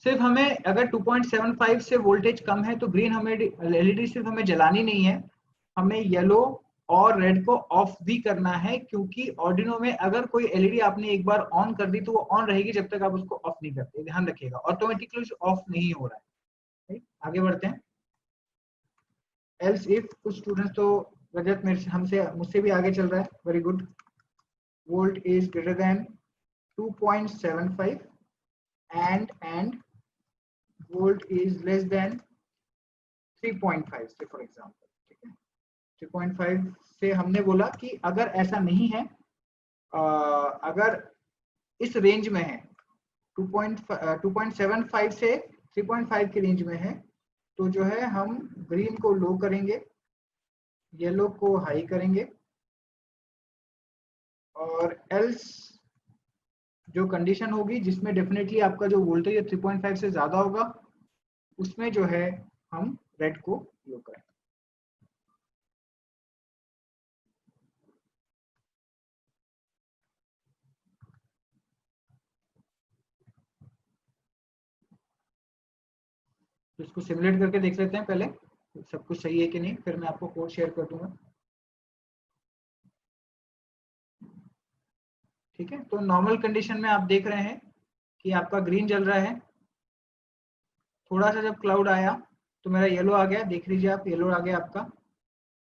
सिर्फ हमें अगर 2.75 से वोल्टेज कम है तो ग्रीन हमें एलईडी सिर्फ हमें जलानी नहीं है, हमें येलो और रेड को ऑफ भी करना है, क्योंकि ऑर्डिनो में अगर कोई एलईडी आपने एक बार ऑन कर दी तो वो ऑन रहेगी जब तक आप उसको ऑफ नहीं करते. ध्यान रखिएगा, ऑटोमेटिकली ऑफ नहीं हो रहा है. आगे बढ़ते हैं. एल्स इफ, कुछ स्टूडेंट्स तो रजत मुझसे भी आगे चल रहा है, very good. Volt is greater than 2.75 and volt is less than 3.5 से, फॉर एग्जांपल. ठीक है, 3.5 से हमने बोला कि अगर ऐसा नहीं है, अगर इस रेंज में है 2.75 से 3.5 के रेंज में है, तो जो है हम ग्रीन को लो करेंगे, येलो को हाई करेंगे, और एल्स जो कंडीशन होगी जिसमें डेफिनेटली आपका जो वोल्टेज 3.5 से ज्यादा होगा, उसमें जो है हम रेड को लो करें. तो इसको सिमुलेट करके देख लेते हैं पहले सब कुछ सही है कि नहीं, फिर मैं आपको कोड शेयर कर दूंगा. ठीक है, तो नॉर्मल कंडीशन में आप देख रहे हैं कि आपका ग्रीन जल रहा है. थोड़ा सा जब क्लाउड आया तो मेरा येलो आ गया, देख लीजिए आप, येलो आ गया आपका,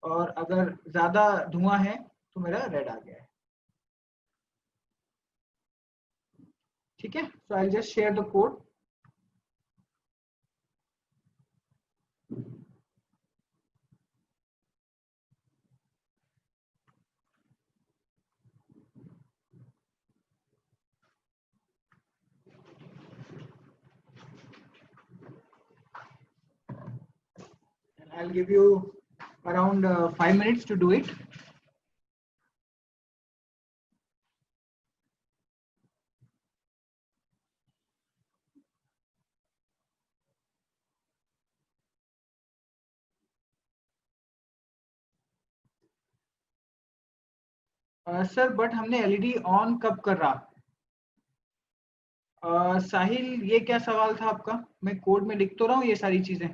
और अगर ज्यादा धुआं है तो मेरा रेड आ गया है. ठीक है, so I will just share the code. I'll give you around 5 minutes to do it. Sir but हमने एलईडी ऑन कब कर रहा? साहिल, ये क्या सवाल था आपका? मैं कोड में लिख तो रहा हूँ ये सारी चीजें.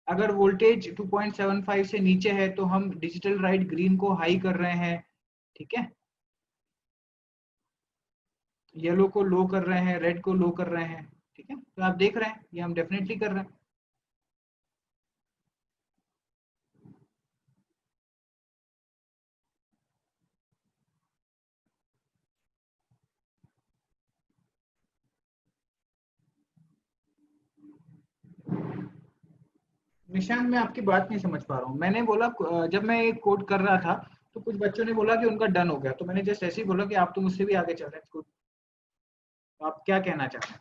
अगर वोल्टेज 2.75 से नीचे है तो हम डिजिटल राइट ग्रीन को हाई कर रहे हैं, ठीक है, येलो को लो कर रहे हैं, रेड को लो कर रहे हैं, ठीक है। तो आप देख रहे हैं ये हम डेफिनेटली कर रहे हैं। निशांत, मैं आपकी बात नहीं समझ पा रहा हूँ। मैंने बोला जब मैं एक कोड कर रहा था तो कुछ बच्चों ने बोला कि उनका डन हो गया, तो मैंने जस्ट ऐसे ही बोला कि आप तो मुझसे भी आगे चल रहे हैं, तो आप क्या कहना चाहते हैं?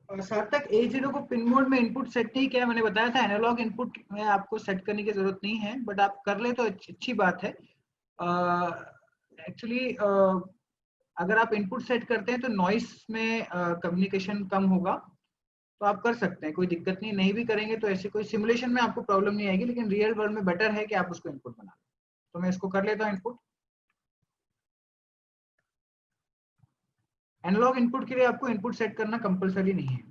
सार्थक, A0 को पिन मोड में इनपुट सेट नहीं किया, मैंने बताया था एनालॉग इनपुट में आपको सेट करने की जरूरत नहीं है, बट आप कर ले तो अच्छी बात है। एक्चुअली अगर आप इनपुट सेट करते हैं तो नॉइस में कम्युनिकेशन कम होगा, तो आप कर सकते हैं, कोई दिक्कत नहीं। नहीं भी करेंगे तो ऐसे कोई सिमुलेशन में आपको प्रॉब्लम नहीं आएगी, लेकिन रियल वर्ल्ड में बेटर है कि आप उसको इनपुट बना लें। तो मैं इसको कर लेता हूँ इनपुट। एनालॉग इनपुट के लिए आपको इनपुट सेट करना कंपलसरी नहीं है।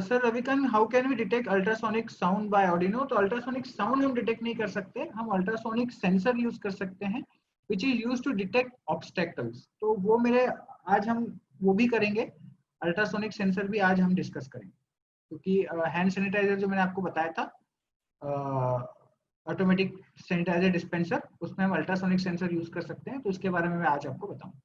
Sir Ravikant, how can we detect ultrasonic sound by Arduino? तो अल्ट्रासोनिक साउंड हम डिटेक्ट नहीं कर सकते, हम अल्ट्रासोनिक सेंसर यूज कर सकते हैं which is use to detect obstacles. तो वो मेरे आज हम वो भी करेंगे, अल्ट्रासोनिक सेंसर भी आज हम डिस्कस करेंगे, क्योंकि हैंड सैनिटाइजर जो मैंने आपको बताया था, ऑटोमेटिक सैनिटाइजर डिस्पेंसर, उसमें हम अल्ट्रासोनिक सेंसर यूज कर सकते हैं, तो उसके बारे में मैं आज आपको बताऊंगा।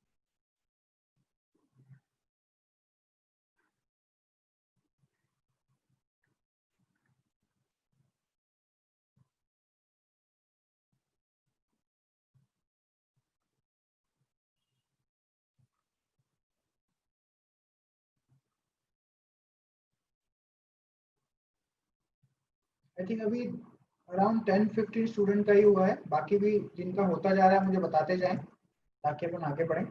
आई थिंक अभी अराउंड 10-15 स्टूडेंट का ही हुआ है, बाकी भी जिनका होता जा रहा है मुझे बताते जाएं ताकि अपन आगे बढ़ें।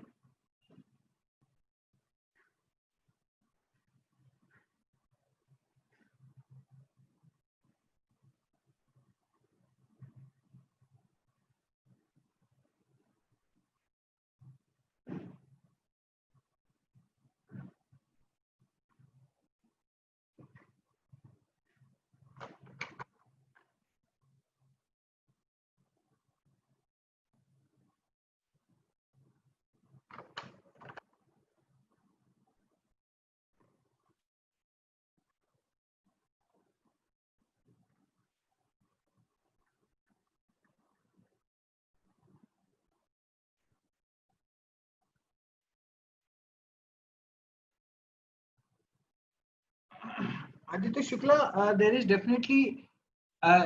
Aditya Shukla, there is definitely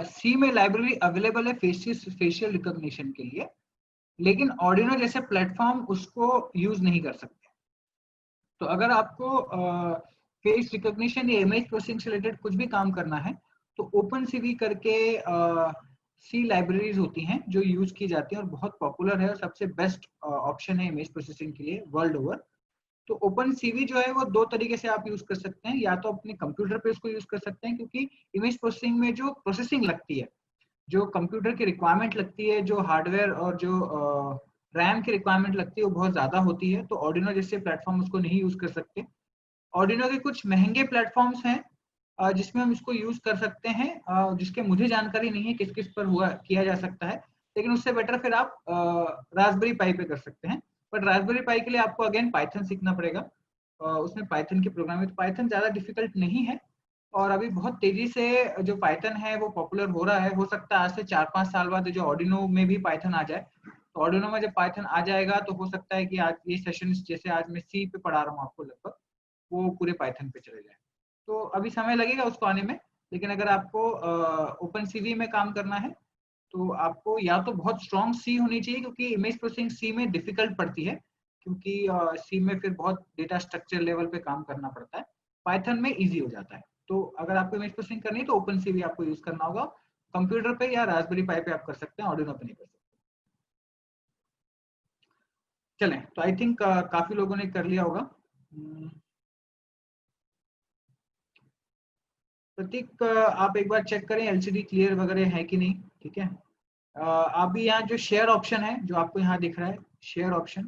C में लाइब्रेरी अवेलेबल है फेशियल रिकॉग्निशन के लिए, लेकिन ऑर्डिनो जैसे प्लेटफॉर्म उसको यूज नहीं कर सकते। तो अगर आपको फेस रिकॉग्निशन या इमेज प्रोसेसिंग से रिलेटेड कुछ भी काम करना है तो ओपन सीवी करके सी लाइब्रेरीज होती हैं जो यूज की जाती हैं और बहुत पॉपुलर है और सबसे बेस्ट ऑप्शन है इमेज प्रोसेसिंग के लिए वर्ल्ड ओवर। तो ओपन सीवी जो है वो दो तरीके से आप यूज कर सकते हैं, या तो अपने कंप्यूटर पे उसको यूज कर सकते हैं क्योंकि इमेज प्रोसेसिंग में जो प्रोसेसिंग लगती है, जो कंप्यूटर की रिक्वायरमेंट लगती है, जो हार्डवेयर और जो रैम की रिक्वायरमेंट लगती है वो बहुत ज्यादा होती है, तो ऑर्डिनो जैसे प्लेटफॉर्म उसको नहीं यूज कर सकते। ऑर्डिनो के कुछ महंगे प्लेटफॉर्म्स हैं जिसमें हम इसको यूज कर सकते हैं, जिसके मुझे जानकारी नहीं है किस किस पर हुआ किया जा सकता है, लेकिन उससे बेटर फिर आप रास्पबेरी पाई पे कर सकते हैं। बट रास्पबेरी पाई के लिए आपको अगेन पाइथन सीखना पड़ेगा, उसमें पाइथन की प्रोग्रामिंग, पाइथन ज्यादा डिफिकल्ट नहीं है और अभी बहुत तेजी से जो पाइथन है वो पॉपुलर हो रहा है। हो सकता है आज से 4-5 साल बाद जो ऑर्डिनो में भी पाइथन आ जाए, तो ऑर्डिनो में जब पाइथन आ जाएगा तो हो सकता है कि आज ये सेशन जैसे आज मैं सी पे पढ़ा रहा हूँ आपको लगभग, वो पूरे पाइथन पे चले जाए। तो अभी समय लगेगा उसको आने में, लेकिन अगर आपको ओपन सीवी में काम करना है तो आपको या तो बहुत स्ट्रॉन्ग सी होनी चाहिए क्योंकि इमेज प्रोसेसिंग सी में डिफिकल्ट पड़ती है, क्योंकि सी में फिर बहुत डेटा स्ट्रक्चर लेवल पे काम करना पड़ता है, पाइथन में इजी हो जाता है। तो अगर आपको इमेज प्रोसेसिंग करनी है तो ओपन सीवी आपको यूज करना होगा, कंप्यूटर पे या रास्पबेरी पाई पे आप कर सकते हैं, ऑर्डिनो पे नहीं कर सकते। चलें, तो आई थिंक काफी लोगों ने कर लिया होगा। प्रतीक, आप एक बार चेक करें एलसीडी क्लियर वगैरह है कि नहीं, ठीक है। आप भी यहाँ जो शेयर ऑप्शन है जो आपको यहाँ दिख रहा है शेयर ऑप्शन,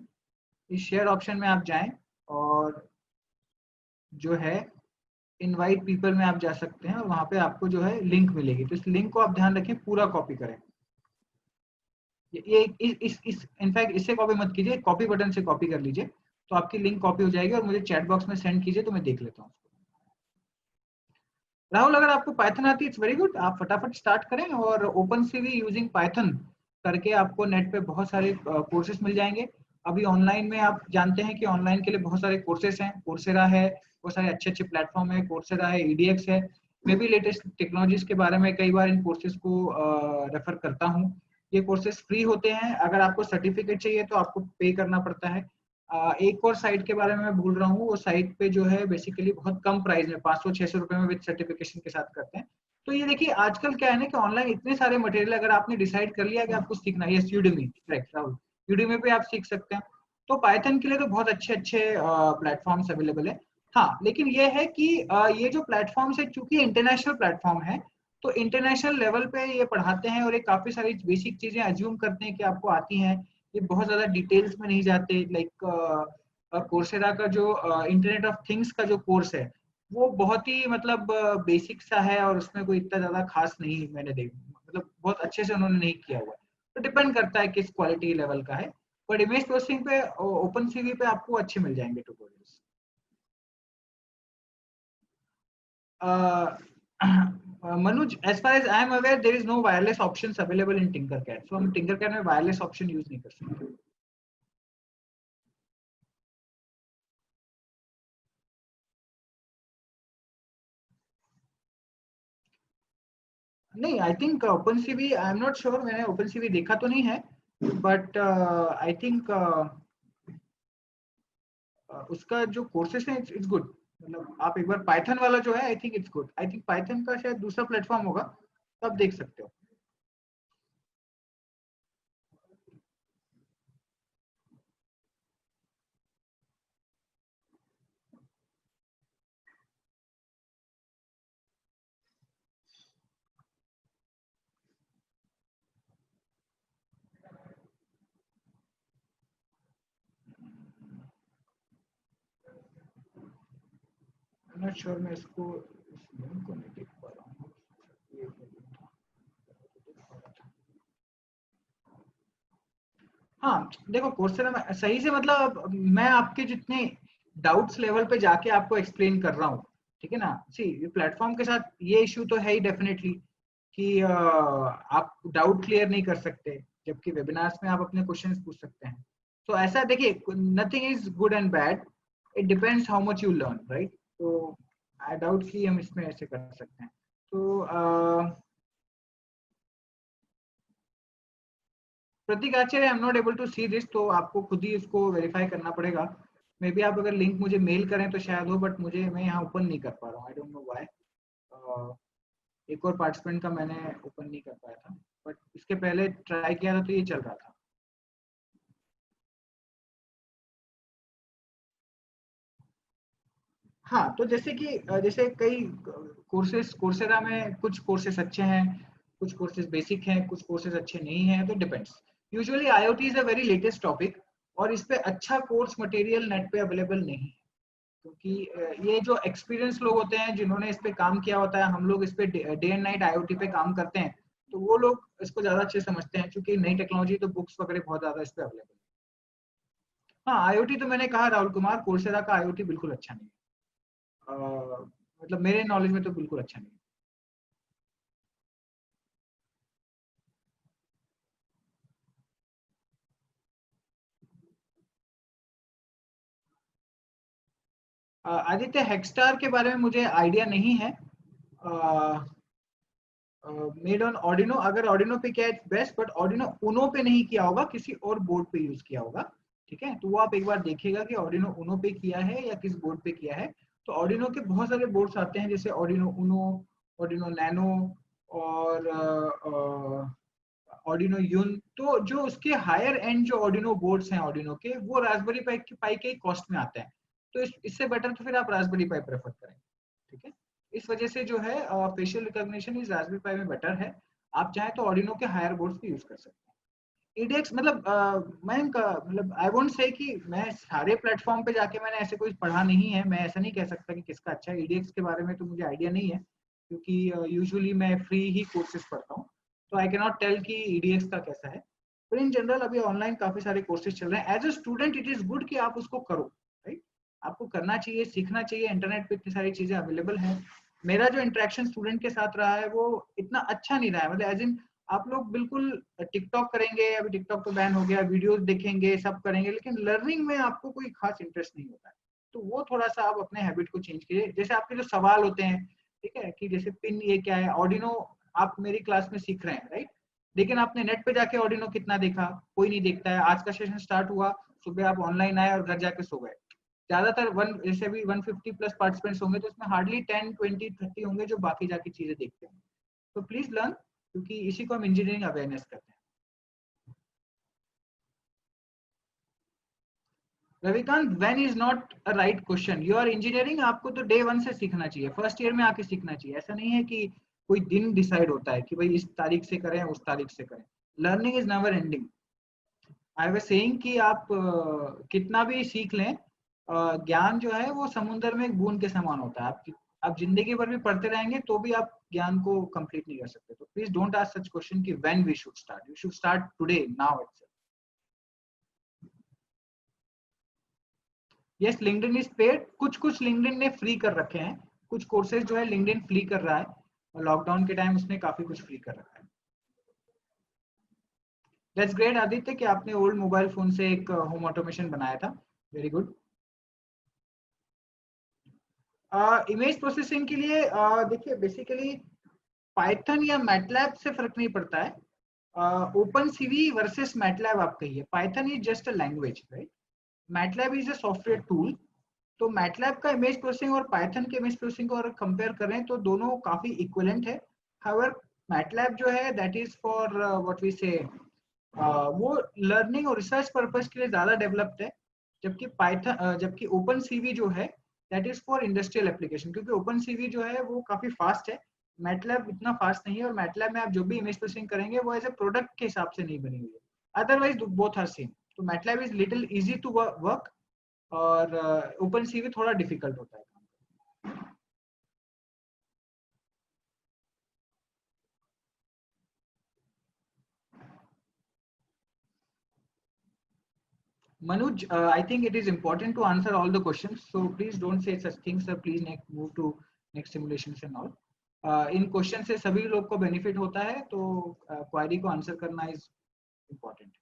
इस शेयर ऑप्शन में आप जाएं और जो है इनवाइट पीपल में आप जा सकते हैं और वहां पे आपको जो है लिंक मिलेगी, तो इस लिंक को आप ध्यान रखें पूरा कॉपी करें। ये इस इनफैक्ट इससे कॉपी मत कीजिए, कॉपी बटन से कॉपी कर लीजिए तो आपकी लिंक कॉपी हो जाएगी और मुझे चैट बॉक्स में सेंड कीजिए तो मैं देख लेता हूँ। राहुल, अगर आपको पाइथन आती है इट्स वेरी गुड, आप फटाफट स्टार्ट करें और ओपन सीवी यूजिंग पाइथन करके आपको नेट पे बहुत सारे कोर्सेज मिल जाएंगे। अभी ऑनलाइन में आप जानते हैं कि ऑनलाइन के लिए बहुत सारे कोर्सेज हैं, कोर्सेरा है, बहुत सारे अच्छे अच्छे प्लेटफॉर्म है, कोर्सेरा है, EDX है। मैं भी लेटेस्ट टेक्नोलॉजीज के बारे में कई बार इन कोर्सेज को रेफर करता हूँ। ये कोर्सेज फ्री होते हैं, अगर आपको सर्टिफिकेट चाहिए तो आपको पे करना पड़ता है। एक और साइट के बारे में मैं भूल रहा हूँ, वो साइट पे जो है बेसिकली बहुत कम प्राइस में 500-600 रुपए में विद सर्टिफिकेशन के साथ करते हैं। तो ये देखिए आजकल क्या है ना कि ऑनलाइन इतने सारे मटेरियल, अगर आपने डिसाइड कर लिया कि आपको सीखना है, yes Udemy, correct Rahul, Udemy पे आप सीख सकते हैं। तो पाइथन के लिए तो बहुत अच्छे अच्छे प्लेटफॉर्म्स अवेलेबल है। हाँ, लेकिन ये है कि ये जो प्लेटफॉर्म्स है चूंकि इंटरनेशनल प्लेटफॉर्म है तो इंटरनेशनल लेवल पे ये पढ़ाते हैं और ये काफी सारी बेसिक चीजें अज्यूम करते हैं कि आपको आती हैं, ये बहुत ज्यादा डिटेल्स में नहीं जाते। लाइक कोर्सेरा का जो इंटरनेट ऑफ थिंग्स का जो कोर्स है वो बहुत ही मतलब बेसिक सा है और उसमें कोई इतना ज्यादा खास नहीं मैंने मतलब बहुत अच्छे से उन्होंने नहीं किया हुआ है। तो डिपेंड करता है किस क्वालिटी लेवल का है, बट इमेज प्रोसेसिंग पे ओपन सीवी पे आपको अच्छे मिल जाएंगे tutorials. Manuj, as far as I am aware, there is no wireless options available in Tinkercad. So हम Tinkercad में wireless option use नहीं कर सकते। नहीं, I think open CV, I am not sure, मैंने ओपन सीवी देखा तो नहीं है, बट आई थिंक उसका जो कोर्सेस है इट्स गुड। मतलब आप एक बार पाइथन वाला जो है I think it's good, I think Python का शायद दूसरा प्लेटफॉर्म होगा, तो आप देख सकते हो। आई एम नॉट श्योर, मैं इसको इस लिंक को नहीं देख पा रहा हूँ। हाँ देखो, कोर्सेरा में सही से मतलब मैं आपके जितने डाउट्स लेवल पे जाके आपको एक्सप्लेन कर रहा हूँ, ठीक है ना। सी प्लेटफॉर्म के साथ ये इशू तो है ही डेफिनेटली कि आप डाउट क्लियर नहीं कर सकते, जबकि वेबिनार्स में आप अपने क्वेश्चंस पूछ सकते हैं। तो ऐसा देखिए, nothing is good and bad, it depends how much you learn, right. तो आई डाउट कि हम इसमें ऐसे कर सकते हैं। तो Prateek Acharya, I am not able to see this, तो आपको खुद ही इसको वेरीफाई करना पड़ेगा। मे बी आप अगर लिंक मुझे मेल करें तो शायद हो, बट मैं यहाँ ओपन नहीं कर पा रहा हूँ, आई डोंट नो व्हाई। एक और पार्टिसिपेंट का मैंने ओपन नहीं कर पाया था, बट इसके पहले ट्राई किया था तो ये चल रहा था। हाँ, तो जैसे कि जैसे कई कोर्सेज, कोर्सेरा में कुछ कोर्सेज अच्छे हैं, कुछ कोर्सेज बेसिक हैं, कुछ कोर्सेज अच्छे नहीं हैं, तो depends. Usually IoT is a very latest topic, और इस पे अच्छा कोर्स मटेरियल नेट पे अवेलेबल नहीं है, क्योंकि ये जो एक्सपीरियंस लोग होते हैं जिन्होंने इस पे काम किया होता है, हम लोग इस पे डे एंड नाइट आईओटी पे काम करते हैं, तो वो लोग इसको ज्यादा अच्छे समझते हैं, क्योंकि नई टेक्नोलॉजी तो बुक्स वगैरह बहुत ज्यादा इस पे अवेलेबल है। हाँ, आईओटी तो मैंने कहा राहुल कुमार, कोर्सेरा का आईओटी बिल्कुल अच्छा नहीं है, मतलब मेरे नॉलेज में तो बिल्कुल अच्छा नहीं है। आदित्य, हेक्स्टार के बारे में मुझे आइडिया नहीं है। मेड ऑन ऑर्डिनो, अगर ऑर्डिनो पे किया है बेस्ट, बट ऑर्डिनो उनो पे नहीं किया होगा, किसी और बोर्ड पे यूज किया होगा। ठीक है, तो वो आप एक बार देखिएगा कि ऑर्डिनो उनो पे किया है या किस बोर्ड पे किया है। तो ऑर्डिनो के बहुत सारे बोर्ड्स आते हैं, जैसे ऑर्डिनो उनो, ऑर्डिनो नैनो, और ऑर्डिनो यून। तो जो उसके हायर एंड जो ऑर्डिनो बोर्ड्स हैं ऑर्डिनो के, वो रास्पबेरी पाई के कॉस्ट में आते हैं। तो इससे बेटर तो फिर आप रास्पबेरी पाई प्रेफर करें। ठीक है, इस वजह से जो है फेशियल रिकॉग्निशन इस रास्पबेरी पाई में बेटर है। आप चाहें तो ऑर्डिनो के हायर बोर्ड्स भी यूज कर सकते हैं। ईडीएक्स मतलब मतलब आई वोंट से कि मैं सारे प्लेटफॉर्म पे जाके मैंने ऐसे कोई पढ़ा नहीं है, मैं ऐसा नहीं कह सकता कि किसका अच्छा है। ईडीएक्स के बारे में तो मुझे आइडिया नहीं है, क्योंकि यूजुअली मैं फ्री ही कोर्सेज पढ़ता हूँ, तो आई कैन नॉट टेल कि ईडीएक्स का कैसा है। पर इन जनरल अभी ऑनलाइन काफी सारे कोर्सेज चल रहे हैं। As a student it is good कि आप उसको करो, राइट। आपको करना चाहिए, सीखना चाहिए, इंटरनेट पे इतनी सारी चीजें अवेलेबल हैं। मेरा जो इंटरेक्शन स्टूडेंट के साथ रहा है वो इतना अच्छा नहीं रहा है, मतलब एज इन आप लोग बिल्कुल टिकटॉक करेंगे, अभी टिकटॉक तो बैन हो गया, वीडियोस देखेंगे, सब करेंगे, लेकिन लर्निंग में आपको कोई खास इंटरेस्ट नहीं होता है। तो वो थोड़ा सा आप अपने हैबिट को चेंज कीजिए। जैसे आपके जो सवाल होते हैं, ठीक है, कि जैसे पिन ये क्या है, ऑर्डिनो आप मेरी क्लास में सीख रहे हैं, राइट, लेकिन आपने नेट पे जाके ऑर्डिनो कितना देखा, कोई नहीं देखता है। आज का सेशन स्टार्ट हुआ, सुबह आप ऑनलाइन आए और घर जाके सो गए। ज्यादातर जैसे भी 150 प्लस पार्टिसिपेंट्स होंगे, तो इसमें हार्डली 10, 20, 30 होंगे जो बाकी जाके चीजें देखते हैं। तो प्लीज लर्न, क्योंकि इसी को हम इंजीनियरिंग अवेयरनेस कहते हैं। Ravikant, when is not a right question, you are engineering, आपको तो डे वन से सीखना चाहिए, फर्स्ट ईयर में आके सीखना चाहिए। ऐसा नहीं है कि कोई दिन डिसाइड होता है कि भाई इस तारीख से करें, उस तारीख से करें। Learning is never ending. I was saying कि आप कितना भी सीख लें, ज्ञान जो है वो समुद्र में एक बूंद के समान होता है। आप जिंदगी भर भी पढ़ते रहेंगे तो भी आप ज्ञान को कंप्लीट नहीं कर सकते। तो please don't ask such question कि when we should start, you should start today, now itself. Yes, LinkedIn is paid. कुछ कुछ लिंक्डइन ने फ्री कर रखे हैं, कुछ कोर्सेज जो है लिंक्डइन फ्री कर रहा है, और लॉकडाउन के टाइम उसने काफी कुछ फ्री कर रखा है। दैट्स ग्रेट आदित्य कि आपने ओल्ड मोबाइल फोन से एक होम ऑटोमेशन बनाया था, वेरी गुड। इमेज प्रोसेसिंग के लिए देखिए, बेसिकली पाइथन या मैटलैब से फर्क नहीं पड़ता है। ओपन सीवी वर्सेस मैटलैब आप कहिए, Python is just a language, right, MATLAB is a software tool. तो मैटलैब का इमेज प्रोसेसिंग और पाइथन के इमेज प्रोसेसिंग को अगर कंपेयर करें तो दोनों काफी इक्विवेलेंट है। हाउएवर मैटलैब जो है that is for what we say, वो लर्निंग और रिसर्च पर्पस के लिए ज्यादा डेवलप्ड है। जबकि पाइथन, जबकि ओपन सीवी जो है that is for industrial application, क्योंकि ओपन सीवी जो है वो काफी फास्ट है, मैटलैब इतना फास्ट नहीं है। और मैटलैब में आप जो भी इमेज प्रोसेसिंग करेंगे वो एज ए प्रोडक्ट के हिसाब से नहीं बनी हुई है, अदरवाइज बोथ आर सेम। तो MATLAB is little easy to work, और ओपन सीवी थोड़ा डिफिकल्ट होता है। Manuj, I think it is important to answer all the questions, so please don't say such things, sir. Please move to next simulations and all. In question से सभी लोग को benefit होता है, तो क्वेरी को आंसर करना is important.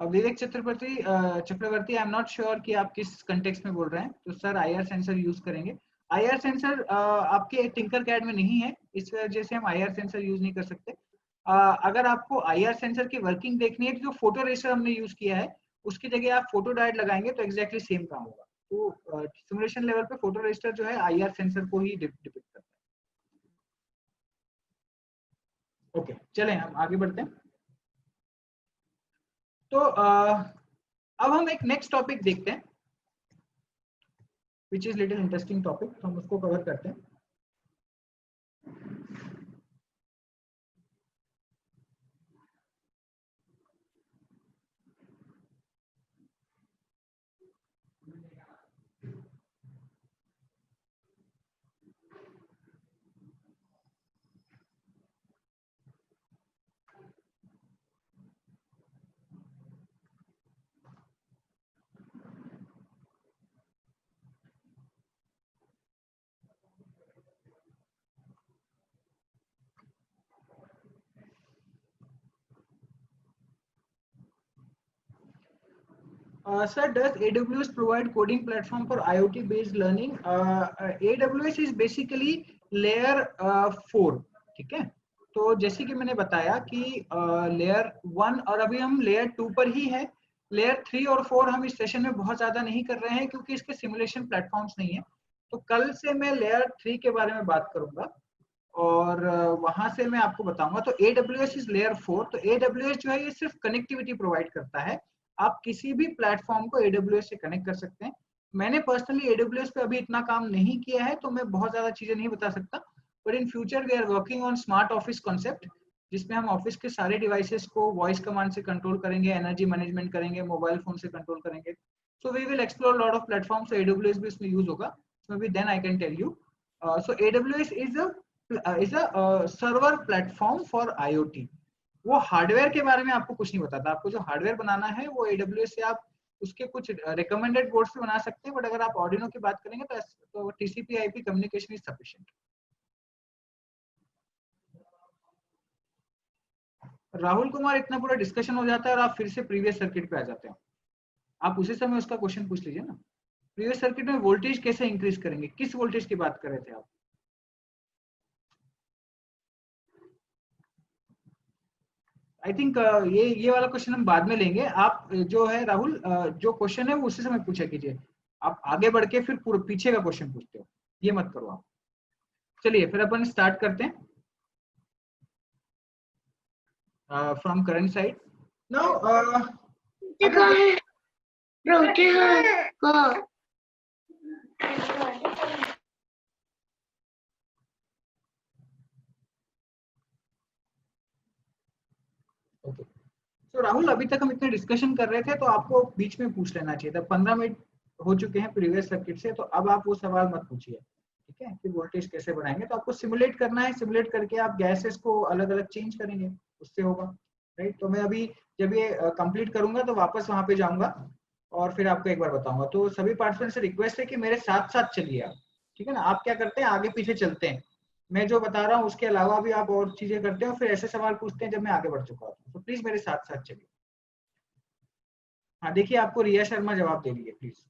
Vivek Chakraborty, I am not sure कि आप किस कंटेक्स्ट में बोल रहे हैं, तो सर आईआर सेंसर यूज करेंगे। IR सेंसर आपके टिंकरकैड में नहीं है, इस वजह से हम IR सेंसर यूज नहीं कर सकते। अगर आपको IR सेंसर की वर्किंग देखनी है तो जो फोटो रजिस्टर हमने यूज किया है उसकी जगह आप फोटो डायोड लगाएंगे तो एग्जैक्टली सेम काम होगा। तो सिमुलेशन लेवल पे फोटो रजिस्टर जो है IR सेंसर को ही डिपिक्ट करता है। ओके, चलें हम आगे बढ़ते हैं। तो अब हम एक नेक्स्ट टॉपिक देखते हैं which is little interesting topic, तो हम उसको कवर करते हैं। Sir, does AWS provide coding platform for IoT based learning? AWS is basically layer 4, ठीक है। तो जैसे कि मैंने बताया कि लेयर 1 और अभी हम लेयर 2 पर ही है। लेयर 3 और 4 हम इस सेशन में बहुत ज्यादा नहीं कर रहे हैं क्योंकि इसके सिमुलेशन प्लेटफॉर्म्स नहीं है। तो कल से मैं लेयर 3 के बारे में बात करूंगा और वहां से मैं आपको बताऊंगा। तो AWS इज लेयर 4। तो AWS जो है ये सिर्फ कनेक्टिविटी प्रोवाइड करता है, आप किसी भी प्लेटफॉर्म को AWS से कनेक्ट कर सकते हैं। मैंने पर्सनली AWS पे अभी इतना काम नहीं किया है तो मैं बहुत ज्यादा चीजें नहीं बता सकता, but in future we are working on smart office concept, जिसमें हम ऑफिस के सारे डिवाइसेस को वॉइस कमांड से कंट्रोल करेंगे, एनर्जी मैनेजमेंट करेंगे, मोबाइल फोन से कंट्रोल करेंगे। So we will explore lot of platforms, so AWS भी इसमें यूज होगा। So maybe then I can tell you. So AWS is a server platform for IoT. वो hardware के बारे में आपको कुछ नहीं बताता। आपको जो हार्डवेयर बनाना है वो AWS से आप उसके कुछ रिकमेंडेड बोर्ड्स पे बना सकते हैं, बट अगर आप Arduino की बात करेंगे तो TCP/IP communication is sufficient. Rahul Kumar, इतना पूरा डिस्कशन हो जाता है और आप फिर से प्रीवियस सर्किट पे आ जाते हैं। आप उसी समय उसका क्वेश्चन पूछ लीजिए ना। प्रीवियस सर्किट में वोल्टेज कैसे इंक्रीज करेंगे, किस वोल्टेज की बात कर रहे थे आप? आई थिंक ये वाला क्वेश्चन हम बाद में लेंगे। आप जो है राहुल, जो क्वेश्चन है वो उसी समय पूछा कीजिए। आप आगे बढ़ के फिर पीछे का क्वेश्चन पूछते हो, ये मत करो आप। चलिए फिर अपन स्टार्ट करते हैं from current side now. Okay, तो राहुल अभी तक हम इतने डिस्कशन कर रहे थे तो आपको बीच में पूछ लेना चाहिए था। 15 मिनट हो चुके हैं प्रीवियस सर्किट से, तो अब आप वो सवाल मत पूछिए, ठीक है? कि वोल्टेज कैसे बढ़ाएंगे, तो आपको सिमुलेट करना है। सिमुलेट करके आप गैसेस को अलग अलग चेंज करेंगे, उससे होगा, राइट? तो मैं अभी जब ये कंप्लीट करूंगा तो वापस वहां पे जाऊंगा और फिर आपको एक बार बताऊंगा। तो सभी पार्टिसिपेंट से रिक्वेस्ट है कि मेरे साथ साथ चलिए आप, ठीक है ना? आप क्या करते हैं, आगे पीछे चलते हैं, मैं जो बता रहा हूँ उसके अलावा भी आप और चीजें करते हैं, फिर ऐसे सवाल पूछते हैं जब मैं आगे बढ़ चुका हूँ। तो प्लीज मेरे साथ साथ चलिए। हाँ देखिए, आपको रिया शर्मा जवाब दे रही है, please.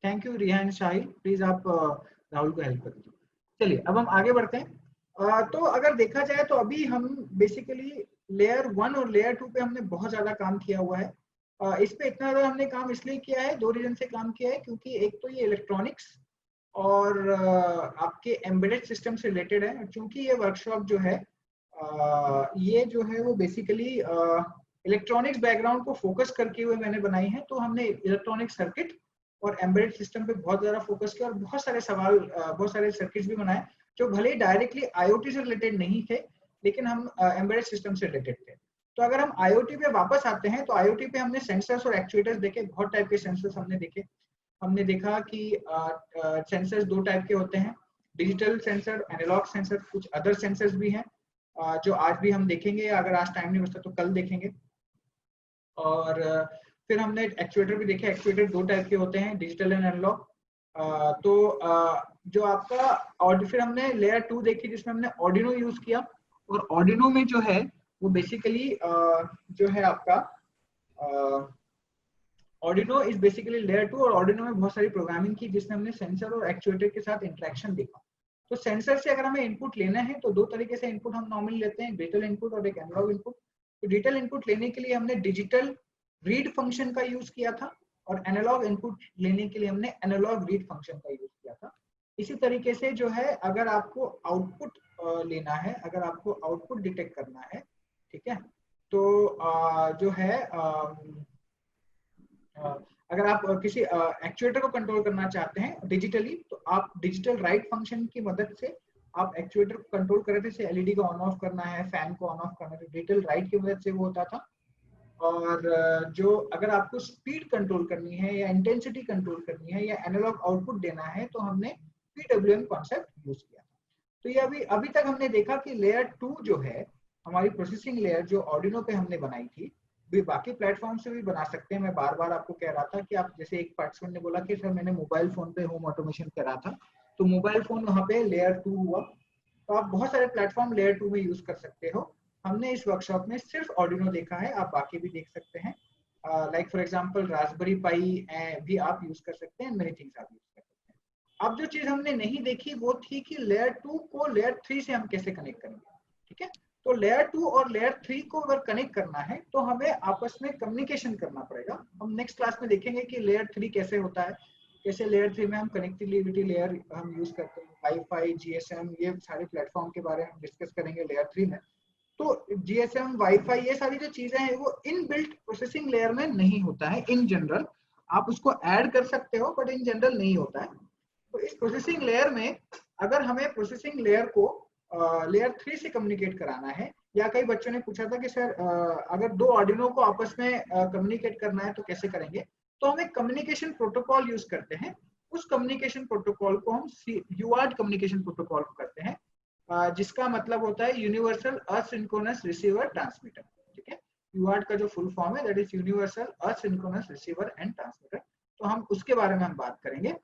Thank you Riya and Shahi, please आप राहुल को हेल्प कर दीजिए। चलिए अब हम आगे बढ़ते हैं। तो अगर देखा जाए तो अभी हम बेसिकली लेयर 1 और लेयर 2 पे हमने बहुत ज्यादा काम किया हुआ है। इस पे इतना ज्यादा हमने काम इसलिए किया है, 2 रीजन से काम किया है, क्योंकि एक तो ये इलेक्ट्रॉनिक्स और आपके एम्बेडेड सिस्टम से रिलेटेड है। क्योंकि ये वर्कशॉप जो है ये जो है वो बेसिकली इलेक्ट्रॉनिक्स बैकग्राउंड को फोकस करके हुए मैंने बनाई है। तो हमने इलेक्ट्रॉनिक सर्किट और एम्बेडेड सिस्टम पे बहुत ज्यादा फोकस किया और बहुत सारे सवाल, बहुत सारे सर्किट्स भी बनाए जो भले डायरेक्टली आईओटी से रिलेटेड नहीं थे, लेकिन हम एम्बेडेड सिस्टम से रिलेटेड थे। तो अगर हम आईओटी पे वापस आते हैं तो आईओटी पे हमने सेंसर्स और एक्चुएटर्स देखे, बहुत टाइप के सेंसर्स हमने देखे। हमने देखा कि सेंसर्स 2 टाइप के होते हैं, डिजिटल सेंसर, एनालॉग सेंसर, कुछ अदर सेंसर्स भी हैं जो आज भी हम देखेंगे, अगर आज टाइम नहीं बचता तो कल देखेंगे। और फिर हमने एक्चुएटर भी देखे। एक्चुएटर 2 टाइप के होते हैं, डिजिटल एंड एनालॉग। तो जो आपका, और फिर हमने लेयर 2 देखी जिसमें हमने Arduino यूज किया। और Arduino में जो है वो बेसिकली जो है आपका Arduino इज बेसिकली लेयर 2 और Arduino में बहुत सारी प्रोग्रामिंग की जिसमें हमने सेंसर और एक्चुएटर के साथ इंटरेक्शन देखा। तो सेंसर से अगर हमें इनपुट लेना है तो दो तरीके से इनपुट हम नॉर्मली लेते हैं, डिजिटल इनपुट और एक एनालॉग इनपुट। तो डिजिटल इनपुट लेने के लिए हमने डिजिटल रीड फंक्शन का यूज किया था और एनालॉग इनपुट लेने के लिए हमने एनालॉग रीड फंक्शन का यूज किया था। इसी तरीके से जो है अगर आपको आउटपुट लेना है, अगर आपको आउटपुट डिटेक्ट करना है, ठीक है, तो जो है अगर आप किसी एक्चुएटर को कंट्रोल करना चाहते हैं डिजिटली तो आप डिजिटल राइट फंक्शन की मदद से आप एक्चुएटर को कंट्रोल कर रहे थे। जैसे एलईडी को ऑन ऑफ करना है, फैन को ऑन ऑफ करना है, डिजिटल राइट की मदद से वो होता था। और जो अगर आपको स्पीड कंट्रोल करनी है या इंटेंसिटी कंट्रोल करनी है या एनालॉग आउटपुट देना है तो हमने PWM कॉन्सेप्ट यूज किया। तो ये अभी तक हमने देखा कि लेयर 2 जो है हमारी प्रोसेसिंग लेयर जो Arduino पे हमने बनाई थी, भी बाकी प्लेटफॉर्म से भी बना सकते हैं। मैं बार बार आपको कह रहा था कि आप जैसे एक पार्टिसिपेंट ने बोला कि सर मैंने मोबाइल फोन पे होम ऑटोमेशन करा था, तो मोबाइल फोन वहाँ पे लेयर 2 हुआ। तो आप बहुत सारे प्लेटफॉर्म लेयर 2 में यूज कर सकते हो। हमने इस वर्कशॉप में सिर्फ Arduino देखा है, आप बाकी भी देख सकते हैं। लाइक फॉर एग्जांपल रास्पबेरी पाई भी आप यूज कर सकते हैं, मेनी थिंग्स आप यूज कर सकते हैं। अब जो चीज हमने नहीं देखी वो थी कि लेयर 2 को लेयर 3 से हम कैसे कनेक्ट करेंगे, ठीक है। तो लेयर 2 और लेयर 3 को अगर कनेक्ट करना है तो हमें आपस में कम्युनिकेशन करना पड़ेगा। हम नेक्स्ट क्लास में देखेंगे कि लेयर 3 कैसे होता है, कैसे लेयर 3 में हम कनेक्टिविटी लेयर हम यूज करते हैं, वाईफाई, GSM, ये सारे प्लेटफॉर्म के बारे में हम डिस्कस करेंगे लेयर 3 में। तो GSM, वाईफाई, ये सारी जो चीजें हैं वो इन बिल्ट प्रोसेसिंग लेयर में नहीं होता है इन जनरल। आप उसको ऐड कर सकते हो बट इन जनरल नहीं होता है। तो इस प्रोसेसिंग लेयर में अगर हमें प्रोसेसिंग लेयर को लेयर 3 से कम्युनिकेट कराना है, या कई बच्चों ने पूछा था कि सर अगर दो Arduino को आपस में कम्युनिकेट करना है तो कैसे करेंगे, तो हम एक कम्युनिकेशन प्रोटोकॉल यूज करते हैं। उस कम्युनिकेशन प्रोटोकॉल को हम UART कम्युनिकेशन प्रोटोकॉल करते हैं, जिसका मतलब होता है यूनिवर्सल असिंक्रोनस रिसीवर ट्रांसमीटर, ठीक है। UART का जो फुल फॉर्म है that is universal asynchronous receiver and transmitter. तो हम उसके बारे में हम बात करेंगे।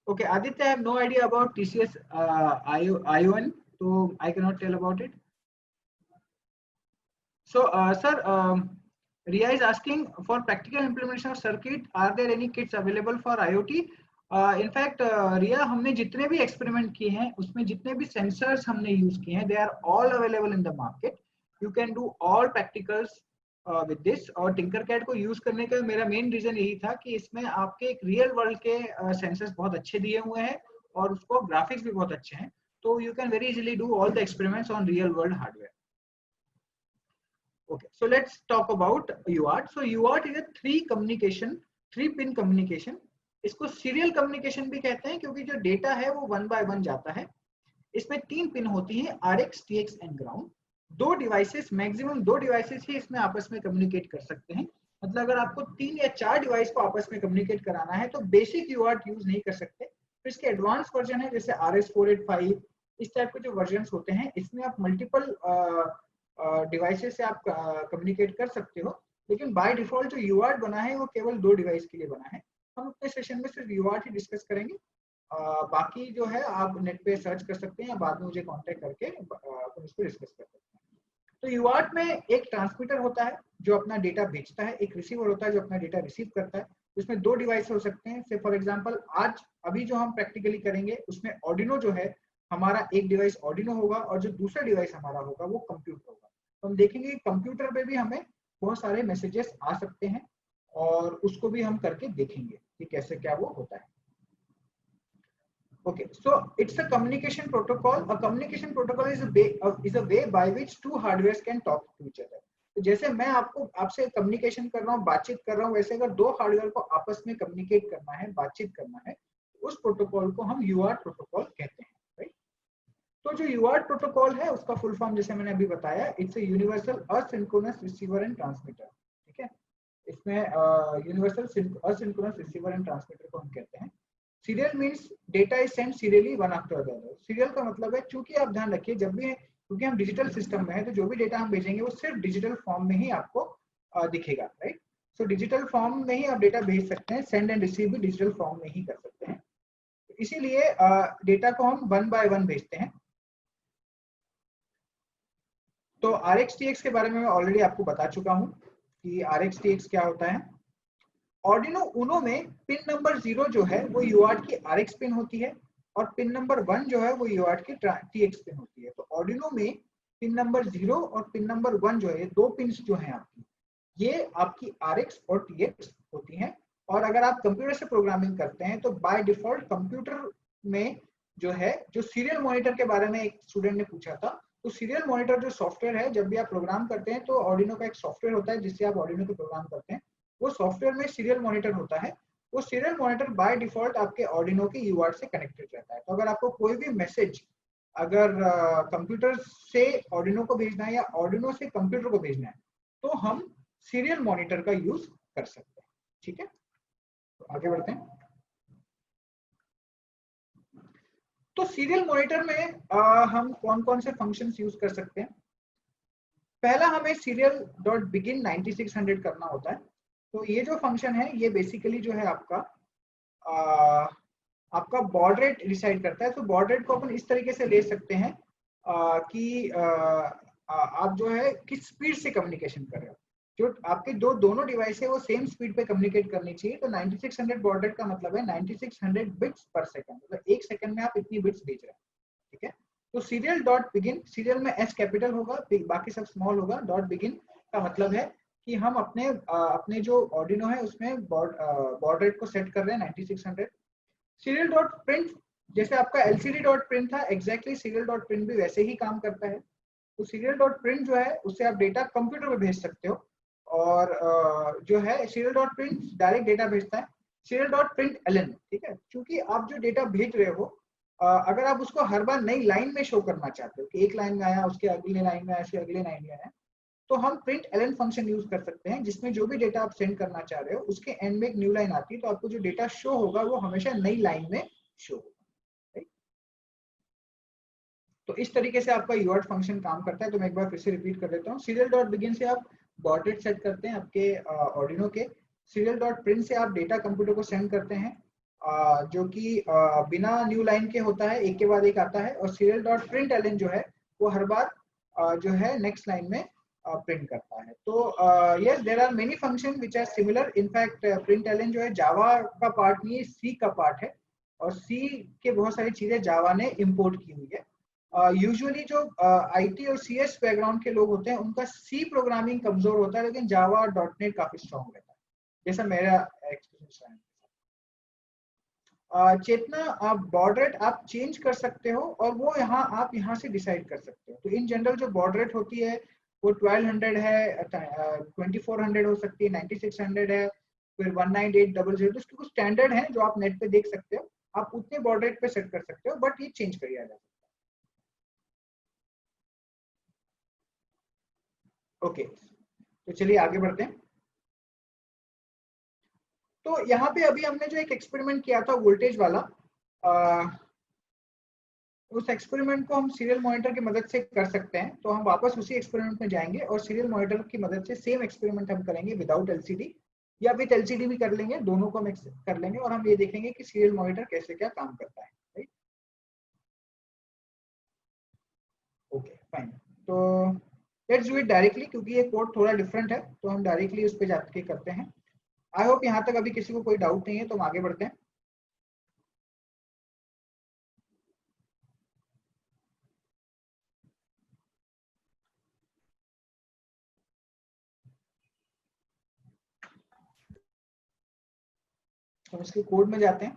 Okay, Aditya, I have no idea about TCS ION, so I cannot tell about it. So, sir, Ria is asking for practical implementation of circuit. Are there any kits available for IoT? In fact, Ria, हमने जितने भी experiment किए हैं, उसमें जितने भी sensors हमने use किए हैं, they are all available in the market. You can do all practicals with this. और Tinkercad को use करने का मेरा main reason यही था कि इसमें आपके एक real world के sensors बहुत अच्छे दिए हुए हैं और उसको graphics भी बहुत अच्छे हैं, तो you can very easily do all the experiments on real world hardware. Okay, so let's talk about UART. So UART is a three pin communication. इसको serial communication भी कहते हैं क्योंकि जो data है वो 1 by 1 जाता है। इसमें 3 पिन होती हैं, RX, TX and ground। दो डिवाइसेस, मैक्सिमम 2 डिवाइसेस ही इसमें आपस में कम्युनिकेट कर सकते हैं। मतलब अगर आपको 3 या 4 डिवाइस को आपस में कम्युनिकेट कराना है तो बेसिक UART यूज नहीं कर सकते। फिर इसके एडवांस वर्जन है जैसे RS485, इस टाइप के जो वर्जन होते हैं इसमें आप मल्टीपल डिवाइसेस से आप कम्युनिकेट कर सकते हो, लेकिन बाय डिफॉल्ट जो UART बना है वो केवल 2 डिवाइस के लिए बना है। हम अपने सेशन में सिर्फ UART ही डिस्कस करेंगे। बाकी जो है आप नेट पे सर्च कर सकते हैं या बाद में मुझे कांटेक्ट करके अपन इसको डिस्कस कर सकते हैं। तो UART में एक ट्रांसमीटर होता है जो अपना डेटा भेजता है, एक रिसीवर होता है जो अपना डेटा रिसीव करता है। उसमें 2 डिवाइस हो सकते हैं। से फॉर एग्जांपल आज अभी जो हम प्रैक्टिकली करेंगे उसमें Arduino जो है हमारा एक डिवाइस Arduino होगा और जो दूसरा डिवाइस हमारा होगा वो कंप्यूटर होगा। तो हम देखेंगे कि कंप्यूटर पे भी हमें बहुत सारे मैसेजेस आ सकते हैं और उसको भी हम करके देखेंगे कि कैसे क्या वो होता है। Okay, so it's a communication protocol. A communication protocol is a way by which two hardwares can talk to each other. तो जैसे मैं आपसे कम्युनिकेशन कर रहा हूँ, बातचीत कर रहा हूँ, वैसे अगर 2 हार्डवेयर को आपस में कम्युनिकेट करना है, बातचीत करना है, उस प्रोटोकॉल को हम UART प्रोटोकॉल कहते हैं, राइट। तो जो UART प्रोटोकॉल है उसका फुल फॉर्म जैसे मैंने अभी बताया, it's a universal asynchronous receiver and transmitter, ठीक है। इसमें universal asynchronous receiver and transmitter को हम कहते हैं। Serial means data is send serially one after the other. Serial का मतलब है, चूंकि आप ध्यान रखिए जब भी, क्योंकि हम डिजिटल सिस्टम में है तो जो भी डेटा हम भेजेंगे वो सिर्फ डिजिटल फॉर्म में ही आपको दिखेगा, राइट। सो डिजिटल फॉर्म में ही आप डेटा भेज सकते हैं, सेंड एंड रिसीव भी डिजिटल फॉर्म में ही कर सकते हैं। तो इसीलिए डेटा को हम 1 by 1 भेजते हैं। तो RxTx के बारे में मैं ऑलरेडी आपको बता चुका हूँ कि RxTx क्या होता है। Arduino Uno में पिन नंबर 0 जो है वो UART की RX पिन होती है और पिन नंबर 1 जो है वो UART की TX पिन होती है। तो Arduino में पिन नंबर 0 और पिन नंबर 1 जो है, ये दो पिन जो है आपकी, ये आपकी RX और TX होती हैं। और अगर आप कंप्यूटर से प्रोग्रामिंग करते हैं तो बाय डिफॉल्ट कंप्यूटर में जो है, जो सीरियल मॉनिटर के बारे में एक स्टूडेंट ने पूछा था, तो सीरियल मॉनिटर जो सॉफ्टवेयर है, जब भी आप प्रोग्राम करते हैं तो Arduino का एक सॉफ्टवेयर होता है जिससे आप Arduino को प्रोग्राम करते हैं, वो सॉफ्टवेयर में सीरियल मॉनिटर होता है। वो सीरियल मॉनिटर बाय डिफॉल्ट आपके Arduino के UART से कनेक्टेड रहता है। तो अगर आपको कोई भी मैसेज अगर कंप्यूटर से Arduino को भेजना है या Arduino से कंप्यूटर को भेजना है, तो हम सीरियल मॉनिटर का यूज कर सकते हैं। ठीक है, तो आगे बढ़ते हैं। तो सीरियल मॉनिटर में हम कौन कौन से फंक्शंस यूज कर सकते हैं। पहला हमें serial.begin 9600 करना होता है। तो ये जो फंक्शन है ये बेसिकली जो है आपका बॉड रेट डिसाइड करता है। तो बॉड रेट को अपन इस तरीके से ले सकते हैं कि आप जो है किस स्पीड से कम्युनिकेशन कर रहे हो। जो आपके दोनों डिवाइस है वो सेम स्पीड पे कम्युनिकेट करनी चाहिए। तो 9600 बॉड रेट का मतलब है 9600 बिट्स पर सेकंड, मतलब एक सेकंड में आप इतनी बिट्स भेज रहे हैं। ठीक है, तो सीरियल डॉट बिगिन, सीरियल में एस कैपिटल होगा, बाकी सब स्मॉल होगा। डॉट बिगिन का मतलब है कि हम अपने जो Arduino है उसमें बॉड रेट को सेट कर रहे हैं 9600। सीरियल डॉट प्रिंट, जैसे आपका LCD डॉट प्रिंट था, एग्जैक्टली सीरियल डॉट प्रिंट भी वैसे ही काम करता है। तो सीरियल डॉट प्रिंट जो है उससे आप डेटा कंप्यूटर में भेज सकते हो। और जो है serial dot print direct data भेजता है। सीरियल डॉट प्रिंट एलन, ठीक है, क्योंकि आप जो डेटा भेज रहे हो अगर आप उसको हर बार नई लाइन में शो करना चाहते हो कि एक लाइन में आया, उसके अगले लाइन में आया, उसके अगले लाइन में आया, तो हम प्रिंट एलन फंक्शन यूज कर सकते हैं, जिसमें जो भी डेटा आप सेंड करना चाह रहे हो उसके एंड में एक न्यू लाइन आती है, तो आपको जो डेटा शो होगा वो हमेशा नई लाइन में शो होगा। तो इस तरीके से आपका UART फंक्शन काम करता है। तो मैं एक बार फिर से रिपीट कर देता हूँ। सीरियल डॉट बिगिन से आप बॉड रेट सेट करते हैं आपके Arduino के। सीरियल डॉट प्रिंट से आप डेटा कंप्यूटर को सेंड करते हैं जो कि बिना न्यू लाइन के होता है, एक के बाद एक आता है। और सीरियल डॉट प्रिंट एलन जो है वो हर बार जो है नेक्स्ट लाइन में प्रिंट करता है। तो yes, there are many function which are similar. In fact println जो है जावा का पार्ट नहीं है, सी का पार्ट है, और सी के बहुत सारी चीजें जावा ने इम्पोर्ट की हुई है। यूजुअली जो IT और CS बैकग्राउंड के लोग होते हैं उनका सी प्रोग्रामिंग कमजोर होता है, लेकिन जावा और .NET काफी स्ट्रॉन्ग रहता है, जैसा मेरा एक्सपीरियंस है। चेतना, आप बॉड रेट आप चेंज कर सकते हो और वो आप यहाँ से डिसाइड कर सकते हो। तो इन जनरल जो बॉड रेट होती है वो 1200 है, 2400 हो सकती है, 9600 है, फिर 19800। तो उसके कुछ स्टैंडर्ड है जो आप नेट पे देख सकते हो। आप उतने बॉड रेट पे सेट कर सकते हो, बट ये चेंज कर दिया जाता है। ओके, तो चलिए आगे बढ़ते हैं। तो यहाँ पे अभी हमने जो एक एक्सपेरिमेंट किया था वोल्टेज वाला, उस एक्सपेरिमेंट को हम सीरियल मॉनिटर की मदद से कर सकते हैं। तो हम वापस उसी एक्सपेरिमेंट में जाएंगे और सीरियल मॉनिटर की मदद से सेम एक्सपेरिमेंट हम करेंगे विदाउट LCD, या विद LCD भी कर लेंगे, दोनों को हम कर लेंगे और हम ये देखेंगे कि सीरियल मॉनिटर कैसे क्या काम करता है। Right, okay fine. तो लेट्स डू इट डायरेक्टली, क्योंकि ये कोड थोड़ा डिफरेंट है, तो हम डायरेक्टली उस पर जाके करते हैं। आई होप यहाँ तक अभी किसी को कोई डाउट नहीं है, तो हम आगे बढ़ते हैं। हम इसके कोड में जाते हैं।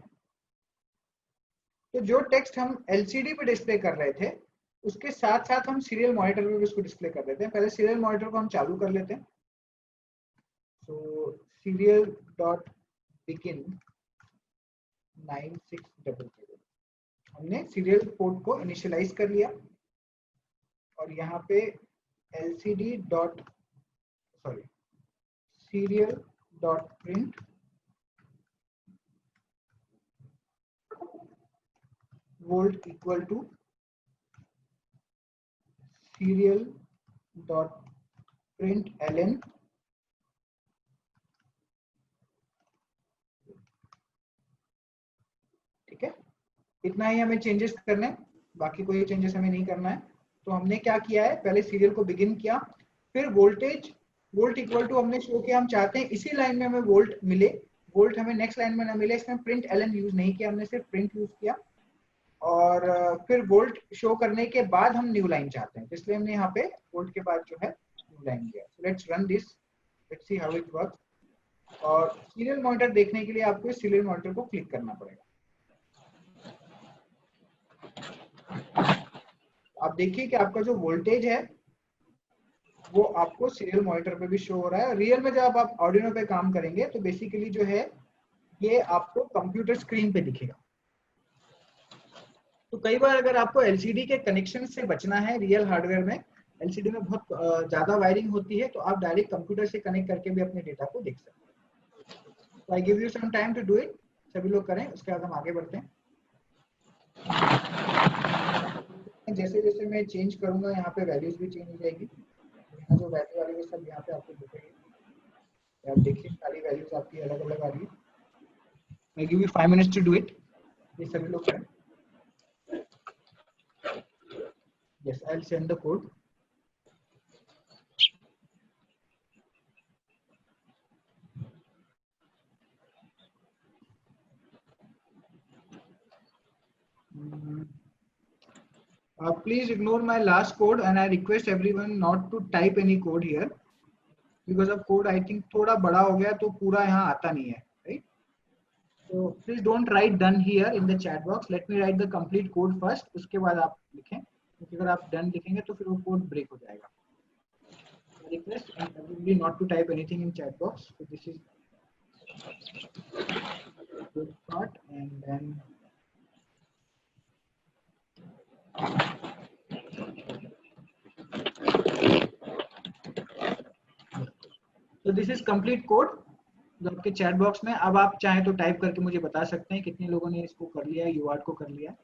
तो जो टेक्स्ट हम LCD पे डिस्प्ले कर रहे थे उसके साथ साथ हम सीरियल मॉनिटर पे भी उसको डिस्प्ले कर देते हैं। पहले सीरियल मॉनिटर को हम चालू कर लेते हैं। तो सीरियल डॉट बिगिन 9600, हमने सीरियल पोर्ट को इनिशियलाइज कर लिया और यहाँ पे LCD dot serial dot print volt equal to serial dot println ठीक है, इतना ही हमें चेंजेस करने हैं, बाकी कोई चेंजेस हमें नहीं करना है। तो हमने क्या किया है, पहले सीरियल को बिगिन किया, फिर वोल्ट इक्वल टू हमने शो किया, हम चाहते हैं इसी लाइन में हमें वोल्ट मिले, वोल्ट हमें नेक्स्ट लाइन में ना मिले, इसमें प्रिंट एलन यूज नहीं किया, हमने सिर्फ प्रिंट यूज किया। और फिर वोल्ट शो करने के बाद हम न्यू लाइन चाहते हैं, इसलिए हमने यहाँ पे वोल्ट के बाद जो है न्यू लाइन किया। Let's run this, let's see how it works. और सीरियल मॉनिटर देखने के लिए आपको सीरियल मॉनिटर को क्लिक करना पड़ेगा। आप देखिए कि आपका जो वोल्टेज है वो आपको सीरियल मॉनिटर पे भी शो हो रहा है। रियल में जब आप ऑर्डिनो पे काम करेंगे तो बेसिकली जो है ये आपको कंप्यूटर स्क्रीन पे दिखेगा। तो कई बार अगर आपको एलसीडी के कनेक्शन से बचना है, रियल हार्डवेयर में एलसीडी में बहुत ज्यादा वायरिंग होती है, तो आप डायरेक्ट कंप्यूटर से कनेक्ट करके भी अपने डेटा को देख सकते हैं। तो I give you some time to do it, सभी लोग करें, उसके बाद हम आगे बढ़ते हैं। जैसे जैसे मैं चेंज करूंगा यहाँ पे वैल्यूज भी चेंज हो जाएगी, यहाँ जो वैल्यू आ रही है सब यहाँ पे आपको दिखेगी। आप देखिए सारी वैल्यूज आपकी अलग अलग आ रही है। I give you 5 minutes to do it, ये सभी लोग करें। Yes, I'll send the code. Please ignore my last code and I request everyone not to type any code here because of code I think थोड़ा बड़ा हो गया तो पूरा यहाँ आता नहीं है, right? So please don't write done here in the chat box. Let me write the complete code first. उसके बाद आप लिखें, क्योंकि अगर आप done लिखेंगे तो फिर वो code break हो जाएगा। I request everybody not to type anything in chat box. So this is good part, and then तो दिस इज कंप्लीट कोड जो आपके चैट बॉक्स में। अब आप चाहें तो टाइप करके मुझे बता सकते हैं कितने लोगों ने इसको कर लिया है, यूआर्ट को कर लिया है।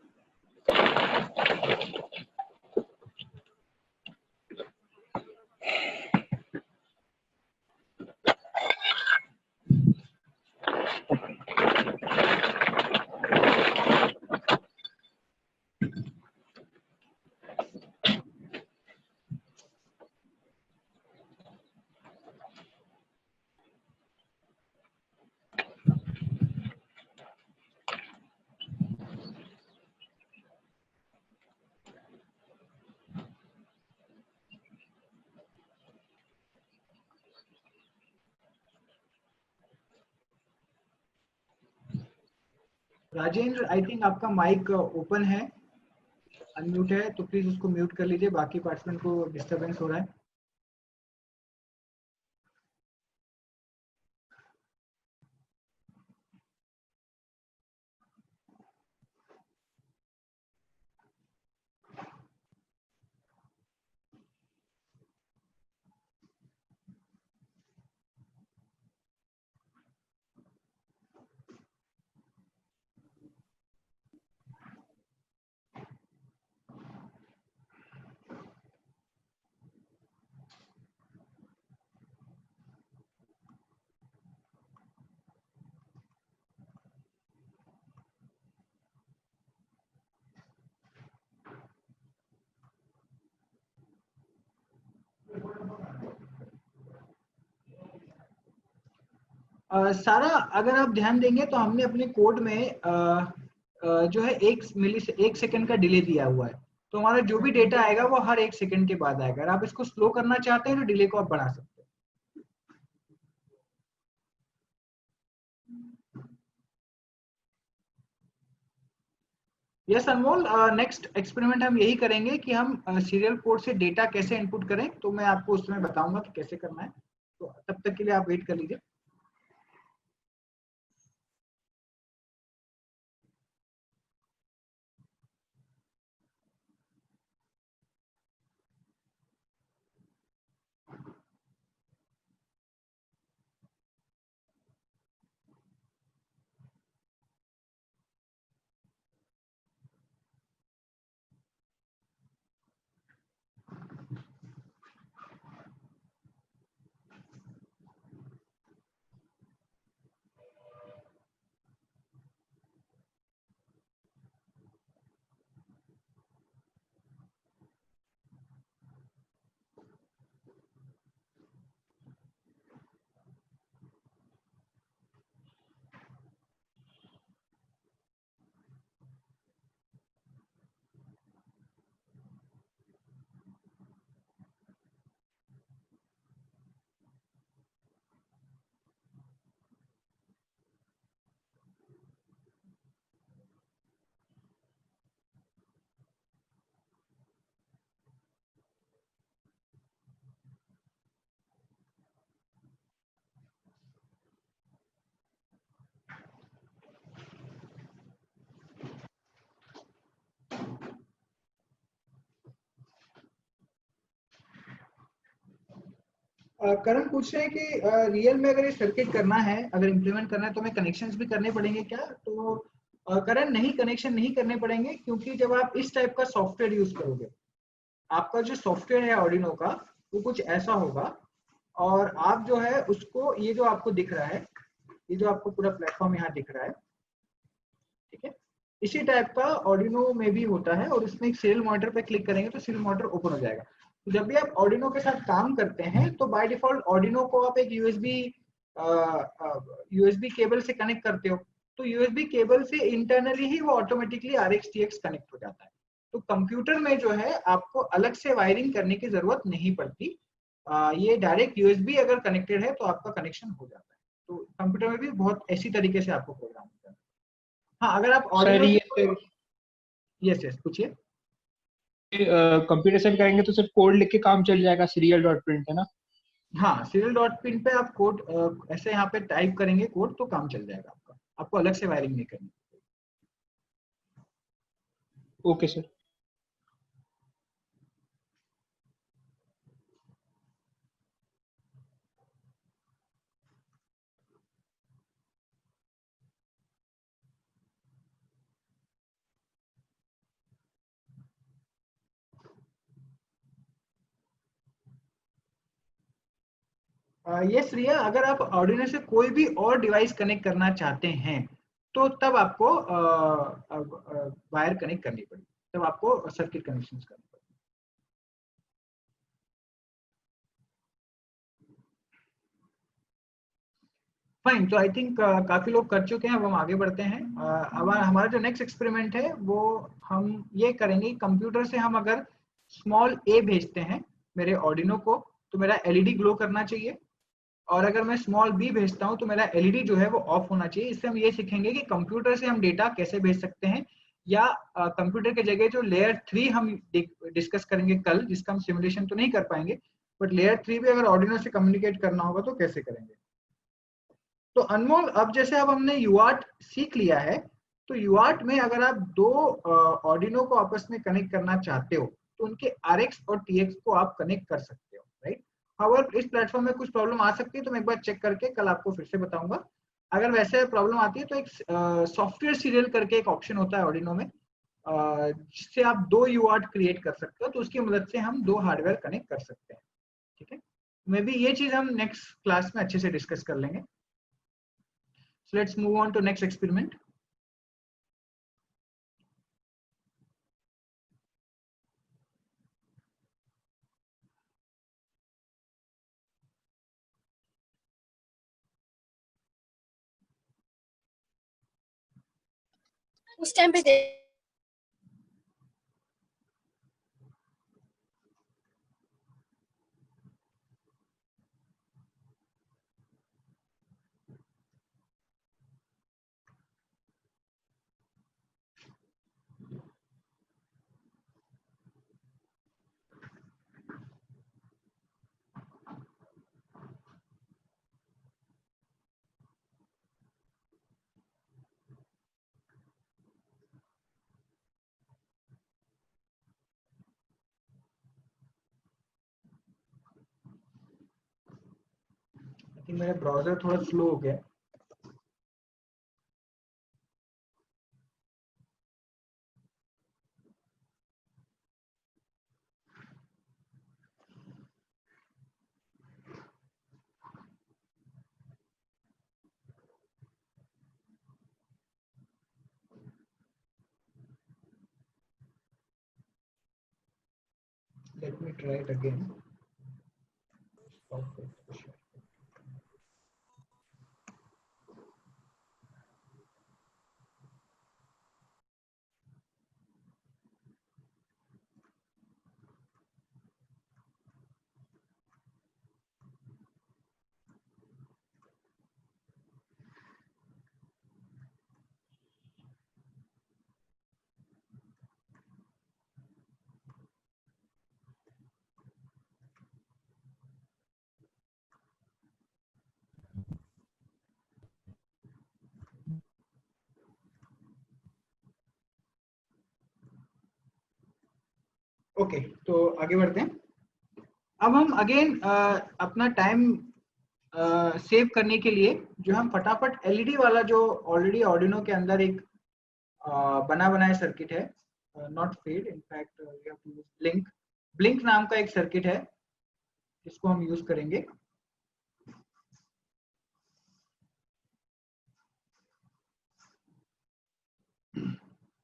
राजेंद्र, आई थिंक आपका माइक ओपन है, अनम्यूट है, तो प्लीज उसको म्यूट कर लीजिए, बाकी पार्टिसिपेंट को डिस्टरबेंस हो रहा है। सारा अगर आप ध्यान देंगे तो हमने अपने कोड में जो है 1 सेकंड का डिले दिया हुआ है, तो हमारा जो भी डेटा आएगा वो हर 1 सेकंड के बाद आएगा। अगर आप इसको स्लो करना चाहते हैं तो डिले को आप बढ़ा सकते हैं। यस अनमोल, नेक्स्ट एक्सपेरिमेंट हम यही करेंगे कि हम सीरियल पोर्ट से डेटा कैसे इनपुट करें, तो मैं आपको उस समय बताऊंगा कि कैसे करना है, तो तब तक के लिए आप वेट कर लीजिए। करण पूछ रहे हैं कि रियल में अगर ये सर्किट करना है, अगर इम्प्लीमेंट करना है तो हमें कनेक्शंस भी करने पड़ेंगे क्या? तो करण नहीं, कनेक्शन नहीं करने पड़ेंगे, क्योंकि जब आप इस टाइप का सॉफ्टवेयर यूज करोगे, आपका जो सॉफ्टवेयर है आर्डिनो का वो कुछ ऐसा होगा, और आप जो है उसको, ये जो आपको दिख रहा है, ये जो आपको पूरा प्लेटफॉर्म यहाँ दिख रहा है, ठीक है, इसी टाइप का आर्डिनो में भी होता है, और इसमें एक सीरियल मॉनिटर पे क्लिक करेंगे तो सीरियल मॉनिटर ओपन हो जाएगा। तो जब भी आप आर्डिनो के साथ काम करते हैं तो बाय डिफॉल्ट आर्डिनो को आप एक यूएसबी केबल से कनेक्ट करते हो, तो यूएसबी केबल से इंटरनली ही वो ऑटोमेटिकली RxTx कनेक्ट हो जाता है। तो कंप्यूटर में जो है आपको अलग से वायरिंग करने की जरूरत नहीं पड़ती, ये डायरेक्ट यूएसबी अगर कनेक्टेड है तो आपका कनेक्शन हो जाता है। तो कंप्यूटर में भी बहुत ऐसी तरीके से आपको प्रोग्राम करना है। हाँ, अगर आप सर ऑर्डिनो ये से, यस यस पूछिए। कंप्यूटर से करेंगे तो सिर्फ कोड लिख के काम चल जाएगा, सीरियल डॉट प्रिंट, है ना? हाँ, सीरियल डॉट पिन पे आप कोड ऐसे यहाँ पे टाइप करेंगे कोड तो काम चल जाएगा आपका, आपको अलग से वायरिंग नहीं करनी। Okay sir. यस रिया, अगर आप ऑर्डिनो से कोई भी और डिवाइस कनेक्ट करना चाहते हैं तो तब आपको वायर कनेक्ट करनी पड़ेगी, तब आपको सर्किट कनेक्शन करनी पड़ेगी। फाइन, तो आई थिंक काफी लोग कर चुके हैं, अब हम आगे बढ़ते हैं। अब हमारा जो नेक्स्ट एक्सपेरिमेंट है वो हम ये करेंगे, कंप्यूटर से हम अगर स्मॉल a भेजते हैं मेरे ऑर्डिनो को तो मेरा एलईडी ग्लो करना चाहिए, और अगर मैं स्मॉल b भेजता हूं तो मेरा एलईडी जो है वो ऑफ होना चाहिए। इससे हम ये सीखेंगे कि कंप्यूटर से हम डेटा कैसे भेज सकते हैं, या कंप्यूटर के जगह जो लेयर 3 हम डिस्कस करेंगे कल, जिसका हम सिमुलेशन तो नहीं कर पाएंगे, बट लेयर 3 भी अगर ऑर्डिनो से कम्युनिकेट करना होगा तो कैसे करेंगे। तो अनमोल, अब जैसे अब हमने यूआर्ट सीख लिया है, तो यूआर्ट में अगर आप दो ऑर्डिनो को आपस में कनेक्ट करना चाहते हो तो उनके RX और TX को आप कनेक्ट कर सकते हो, राइट। हाउएवर इस प्लेटफॉर्म में कुछ प्रॉब्लम आ सकती है, तो मैं एक बार चेक करके कल आपको फिर से बताऊंगा। अगर वैसे प्रॉब्लम आती है तो एक सॉफ्टवेयर सीरियल करके एक ऑप्शन होता है ऑर्डिनो में, जिससे आप दो यूआर्ट क्रिएट कर सकते हो, तो उसकी मदद से हम दो हार्डवेयर कनेक्ट कर सकते हैं, ठीक है। मे बी ये चीज हम नेक्स्ट क्लास में अच्छे से डिस्कस कर लेंगे। So let's move on to next experiment. उस टाइम पे I think मेरा ब्राउजर थोड़ा स्लो हो गया। Let me try it again. Okay. Okay, तो आगे बढ़ते हैं। अब हम अगेन अपना टाइम सेव करने के लिए जो हम फटाफट एलईडी वाला जो ऑलरेडी आर्डिनो के अंदर एक बना बनाया सर्किट है, not fade, in fact we have to use blink, blink नाम का एक सर्किट है जिसको हम यूज करेंगे।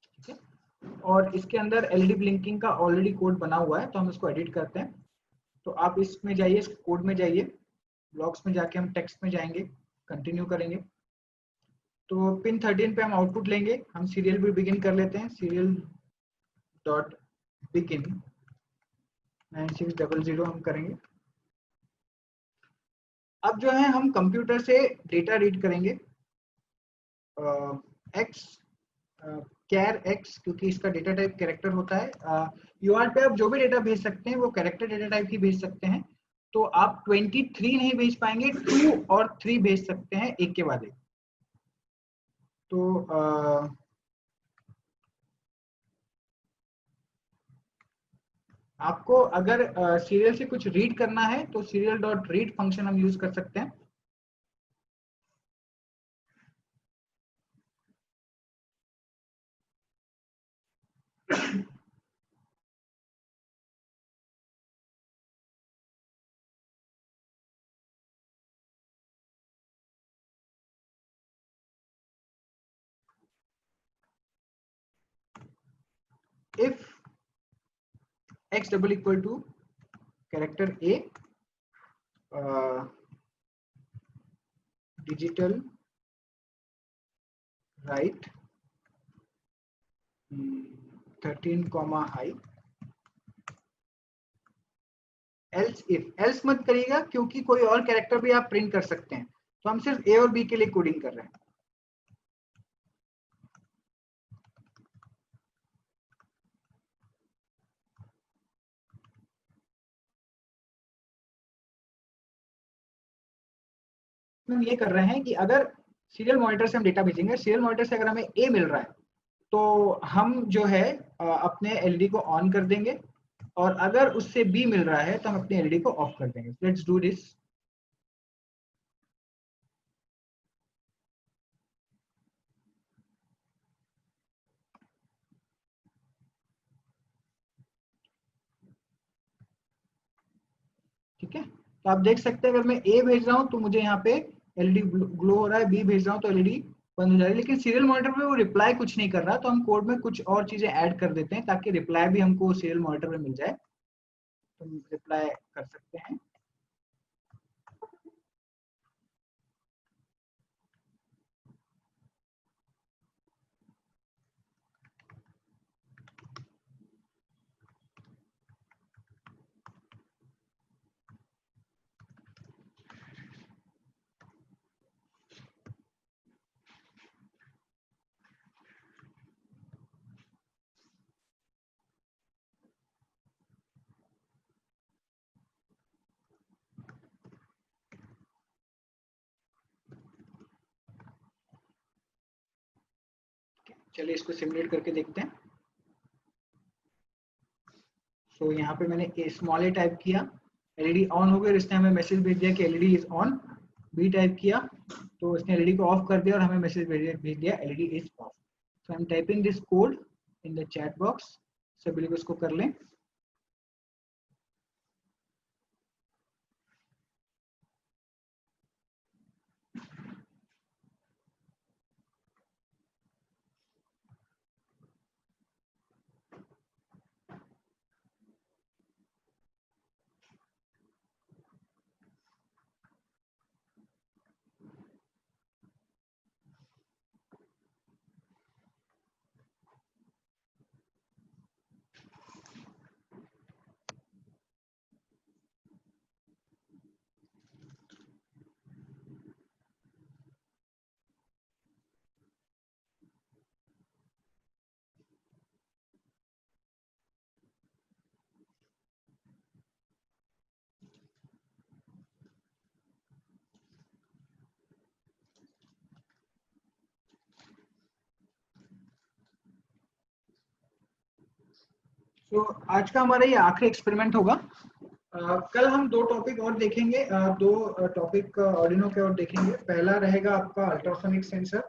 ठीक है, और इसके अंदर एलईडी ब्लिंकिंग का ऑलरेडी कोड बना हुआ है, तो हम इसको एडिट करते हैं। तो आप इसमें जाइए, इस कोड में जाइए, ब्लॉक्स में जाके हम टेक्स्ट में जाएंगे, कंटिन्यू करेंगे। तो पिन 13 पे हम आउटपुट लेंगे, हम सीरियल भी बिगिन कर लेते हैं, सीरियल डॉट बिगिन 9600 हम करेंगे। अब जो है हम कंप्यूटर से डेटा रीड करेंगे, एक्स कैर एक्स, क्योंकि इसका डेटा टाइप कैरेक्टर होता है। यूआरट पे आप जो भी डेटा भेज सकते हैं वो कैरेक्टर डेटा टाइप ही भेज सकते हैं। तो आप 23 नहीं भेज पाएंगे, 2 और 3 भेज सकते हैं एक के बाद एक। तो आपको अगर सीरियल से कुछ रीड करना है तो सीरियल डॉट रीड फंक्शन हम यूज कर सकते हैं। if x double equal to character a, digital write 13 comma high, else if, else मत करिएगा क्योंकि कोई और कैरेक्टर भी आप प्रिंट कर सकते हैं, तो हम सिर्फ a और b के लिए कोडिंग कर रहे हैं। हम ये कर रहे हैं कि अगर सीरियल मॉनिटर से हम डेटा भेजेंगे, सीरियल मॉनिटर से अगर हमें a मिल रहा है तो हम जो है अपने एलईडी को ऑन कर देंगे, और अगर उससे b मिल रहा है तो हम अपने एलईडी को ऑफ कर देंगे। Let's do this. ठीक है, तो आप देख सकते हैं अगर मैं a भेज रहा हूं तो मुझे यहाँ पे एलईडी ग्लो हो रहा है, b भेज रहा हूं तो एलईडी बंद हो जा रही है, लेकिन सीरियल मॉनिटर पे वो रिप्लाई कुछ नहीं कर रहा। तो हम कोड में कुछ और चीजें ऐड कर देते हैं ताकि रिप्लाई भी हमको सीरियल मॉनिटर में मिल जाए। तो रिप्लाई कर सकते हैं। चलिए इसको सिमुलेट करके देखते हैं। तो यहाँ पे मैंने स्मॉल ए टाइप किया, एलईडी ऑन हो गई, इसने हमें मैसेज भेज दिया कि LED is on. B type किया तो इसने एलईडी को ऑफ कर दिया और हमें मैसेज भेज दिया LED is of. So I am typing this code in the chat box, सभी लोग इसको कर लें। तो आज का हमारा ये आखिरी एक्सपेरिमेंट होगा। कल हम 2 टॉपिक और देखेंगे, 2 टॉपिक ऑर्डिनो के और देखेंगे। पहला रहेगा आपका अल्ट्रासोनिक सेंसर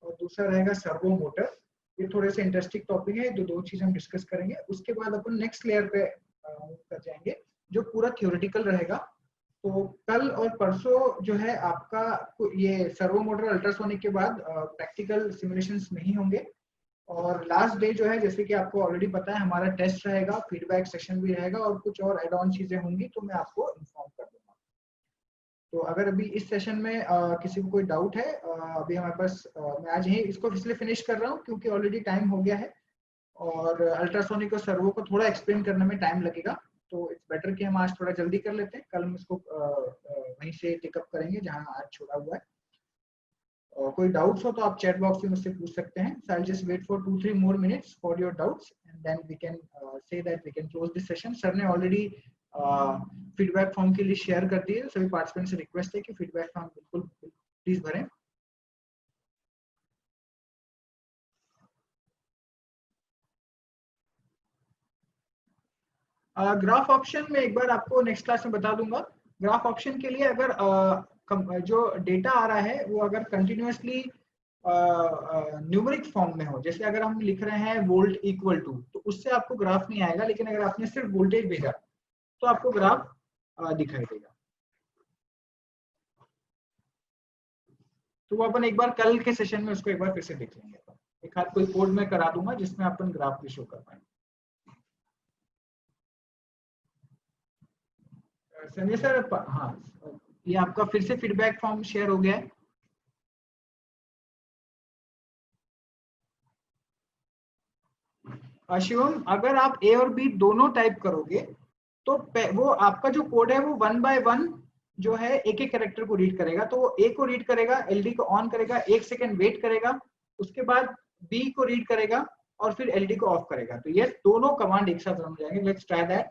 और दूसरा रहेगा सर्वो मोटर। ये थोड़े से इंटरेस्टिंग टॉपिक है, 2 चीज हम डिस्कस करेंगे। उसके बाद अपन नेक्स्ट लेयर पे मूव कर जाएंगे जो पूरा थ्योरेटिकल रहेगा। तो कल और परसों जो है आपका ये सर्वो मोटर अल्ट्रासोनिक के बाद प्रैक्टिकल सिमुलेशंस नहीं होंगे। और लास्ट डे जो है, जैसे कि आपको ऑलरेडी पता है, हमारा टेस्ट रहेगा, फीडबैक सेशन भी रहेगा और कुछ और एड ऑन चीजें होंगी तो मैं आपको इन्फॉर्म कर दूंगा। तो अगर अभी इस सेशन में किसी को कोई डाउट है, अभी हमारे पास मैं आज ही इसको इसलिए फिनिश कर रहा हूँ क्योंकि ऑलरेडी टाइम हो गया है और अल्ट्रासोनिक और सर्वो को थोड़ा एक्सप्लेन करने में टाइम लगेगा। तो इट्स बेटर कि हम आज थोड़ा जल्दी कर लेते हैं, कल हम इसको वहीं से टेकअप करेंगे जहाँ आज छोड़ा हुआ है। और कोई डाउट्स हो तो आप चैट बॉक्स में मुझसे पूछ सकते हैं। So I'll just wait for 2-3 more minutes for your doubts and then we can say that we can close this session. Sir ने ऑलरेडी फीडबैक फॉर्म के लिए शेयर कर दिए। सभी पार्टिसिपेंट से रिक्वेस्ट है कि फीडबैक फॉर्म बिल्कुल प्लीज भरें। ग्राफ ऑप्शन में एक बार आपको नेक्स्ट क्लास में बता दूंगा। ग्राफ ऑप्शन के लिए अगर जो डेटा आ रहा है वो अगर कंटिन्यूअसली न्यूमेरिक फॉर्म में हो, जैसे अगर हम लिख रहे हैं वोल्ट इक्वल टू, तो उससे आपको ग्राफ नहीं आएगा। लेकिन अगर आपने सिर्फ वोल्टेज भेजा तो आपको ग्राफ दिखाई देगा। तो वो अपन एक बार कल के सेशन में उसको एक बार फिर से देख लेंगे। एक हाथ कोई कोड में करा दूंगा जिसमें अपन ग्राफ भी शो कर पाएंगे। संजय सर, हाँ, ये आपका फिर से फीडबैक फॉर्म शेयर हो गया है। शिवम, अगर आप ए और बी दोनों टाइप करोगे तो वो आपका जो कोड है वो 1 by 1 जो है एक एक कैरेक्टर को रीड करेगा। तो वो ए को रीड करेगा, एलडी को ऑन करेगा, 1 सेकंड वेट करेगा, उसके बाद बी को रीड करेगा और फिर एलडी को ऑफ करेगा। तो ये दोनों कमांड एक साथ रन हो जाएंगे। Let's try that.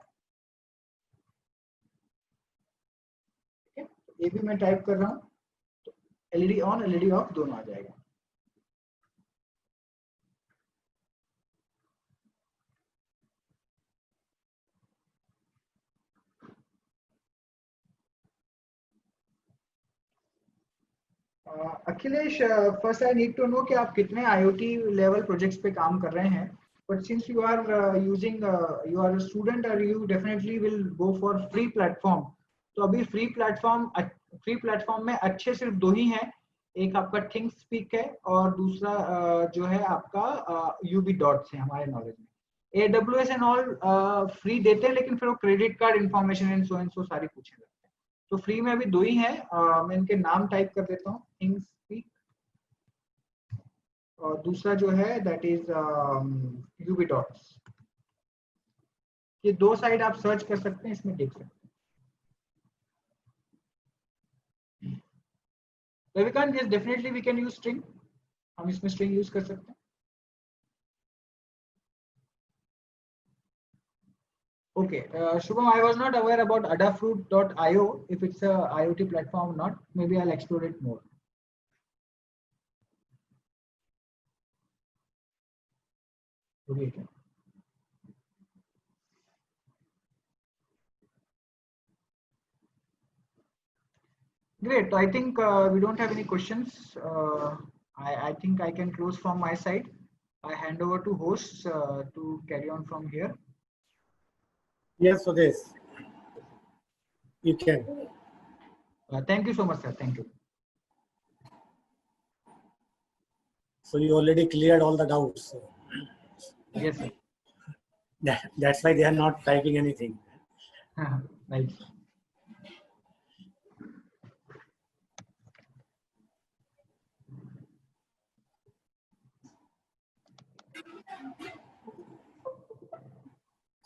ये भी मैं टाइप कर रहा हूँ, तो एलईडी ऑन एलईडी ऑफ दोनों आ जाएगा। Akhilesh, first I need to know कि आप कितने आईओटी लेवल प्रोजेक्ट्स पे काम कर रहे हैं। But since you are using you are student और you definitely will go for free platform. तो अभी फ्री प्लेटफॉर्म में अच्छे सिर्फ 2 ही हैं। एक आपका थिंक स्पीक है और दूसरा जो है आपका यूबी डॉट्स है हमारे नॉलेज में। AWS एंड ऑल फ्री देते हैं, लेकिन फिर वो credit card information and so सारी पूछने लगते हैं। तो फ्री में अभी 2 ही हैं। मैं इनके नाम टाइप कर देता हूँ, थिंक स्पीक और दूसरा जो है दैट इज यूबी डॉट्स। ये 2 साइट आप सर्च कर सकते हैं, इसमें देख सकते हैं। Ravikant, yes, definitely we can use string. हम इसमें string यूज कर सकते हैं। Okay, Shubham, I was not aware about adafruit.io, if it's a IoT platform or not. Maybe I'll explore it more. Okay. Great. I think we don't have any questions. I think I can close from my side. I hand over to hosts to carry on from here. Yes, Sudesh, you can. Thank you so much, sir. Thank you. So you already cleared all the doubts. Yes, sir. That's why they are not typing anything. Nice.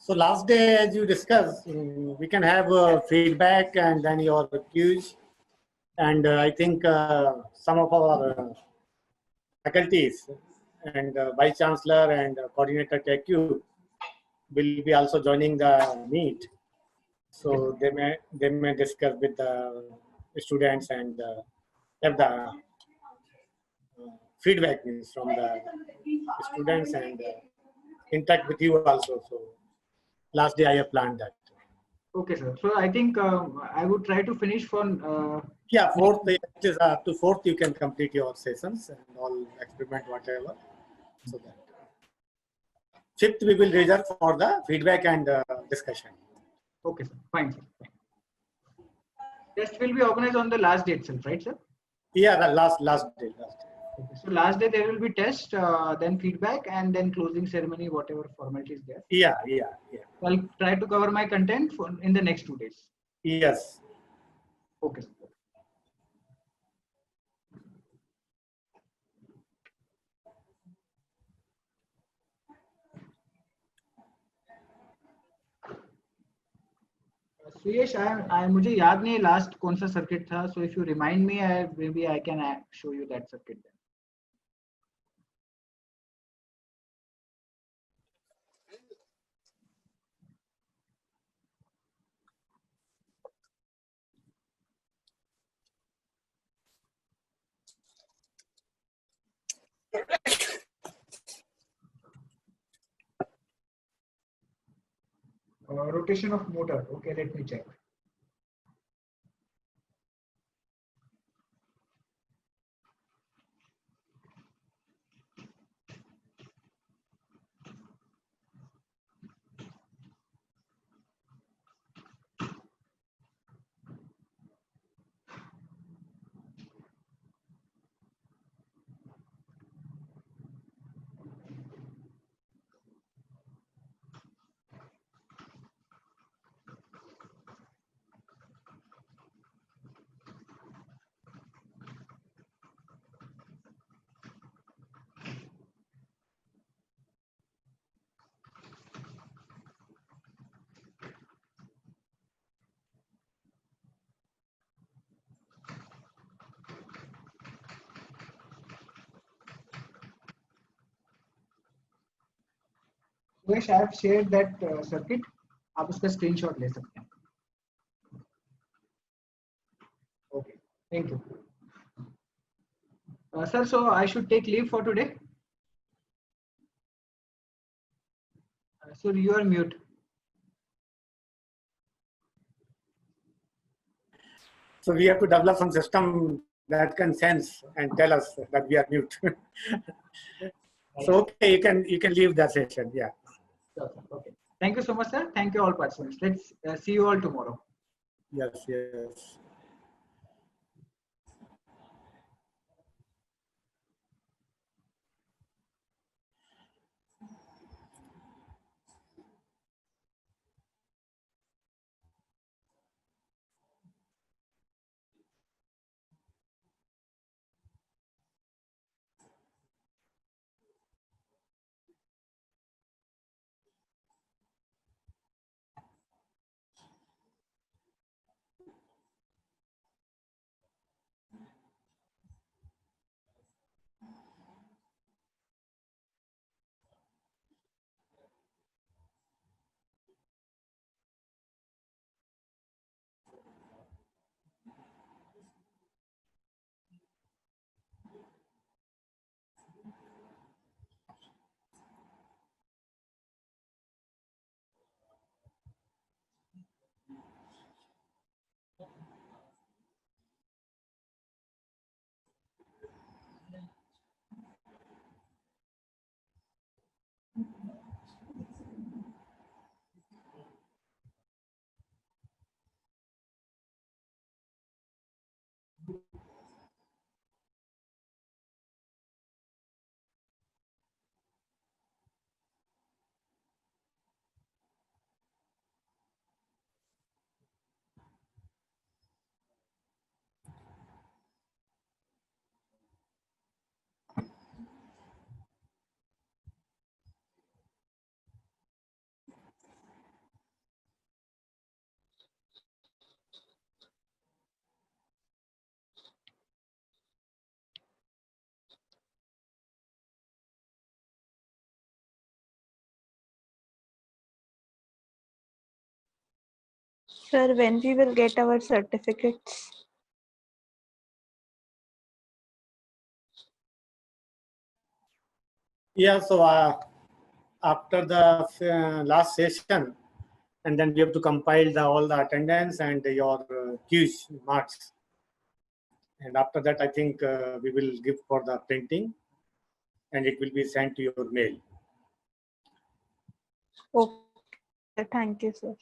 So last day, as you discussed, we can have feedback and then your cues. And I think some of our faculties and Vice Chancellor and Coordinator TechQ will be also joining the meet. So they may discuss with the students and have the feedback from the students and interact with you also. So last day I have planned that. Okay, sir. So I think I would try to finish for. Yeah, fourth, it is up to fourth you can complete your sessions and all experiment whatever. So that fifth we will reserve for the feedback and discussion. Okay, sir. Fine, sir. Fine. Test will be organized on the last day itself, right, sir? Yeah, the last day. Okay. So last day there will be test, then feedback, and then closing ceremony, whatever formality is there. Yeah. So I'll try to cover my content in the next 2 days. Yes. Okay, sir. Suyash, I मुझे याद नहीं last कौन सा circuit था. So if you remind me, maybe I can show you that circuit then. Rotation of motor. Okay, let me check. Suyash, I have shared that circuit. आप उसका screenshot ले सकते हैं. Okay, thank you. Sir, so I should take leave for today. Sir, you are mute. So we have to develop some system that can sense and tell us that we are mute. So okay, you can leave that session. Yeah. Sure, sir. Okay. Thank you so much, sir. Thank you all participants. Let's see you all tomorrow. Yes. Sir, when we will get our certificates? Yeah. So after the last session, and then we have to compile all the attendance and your quiz marks. And after that, I think we will give for the printing, and it will be sent to your mail. Okay. Thank you, sir.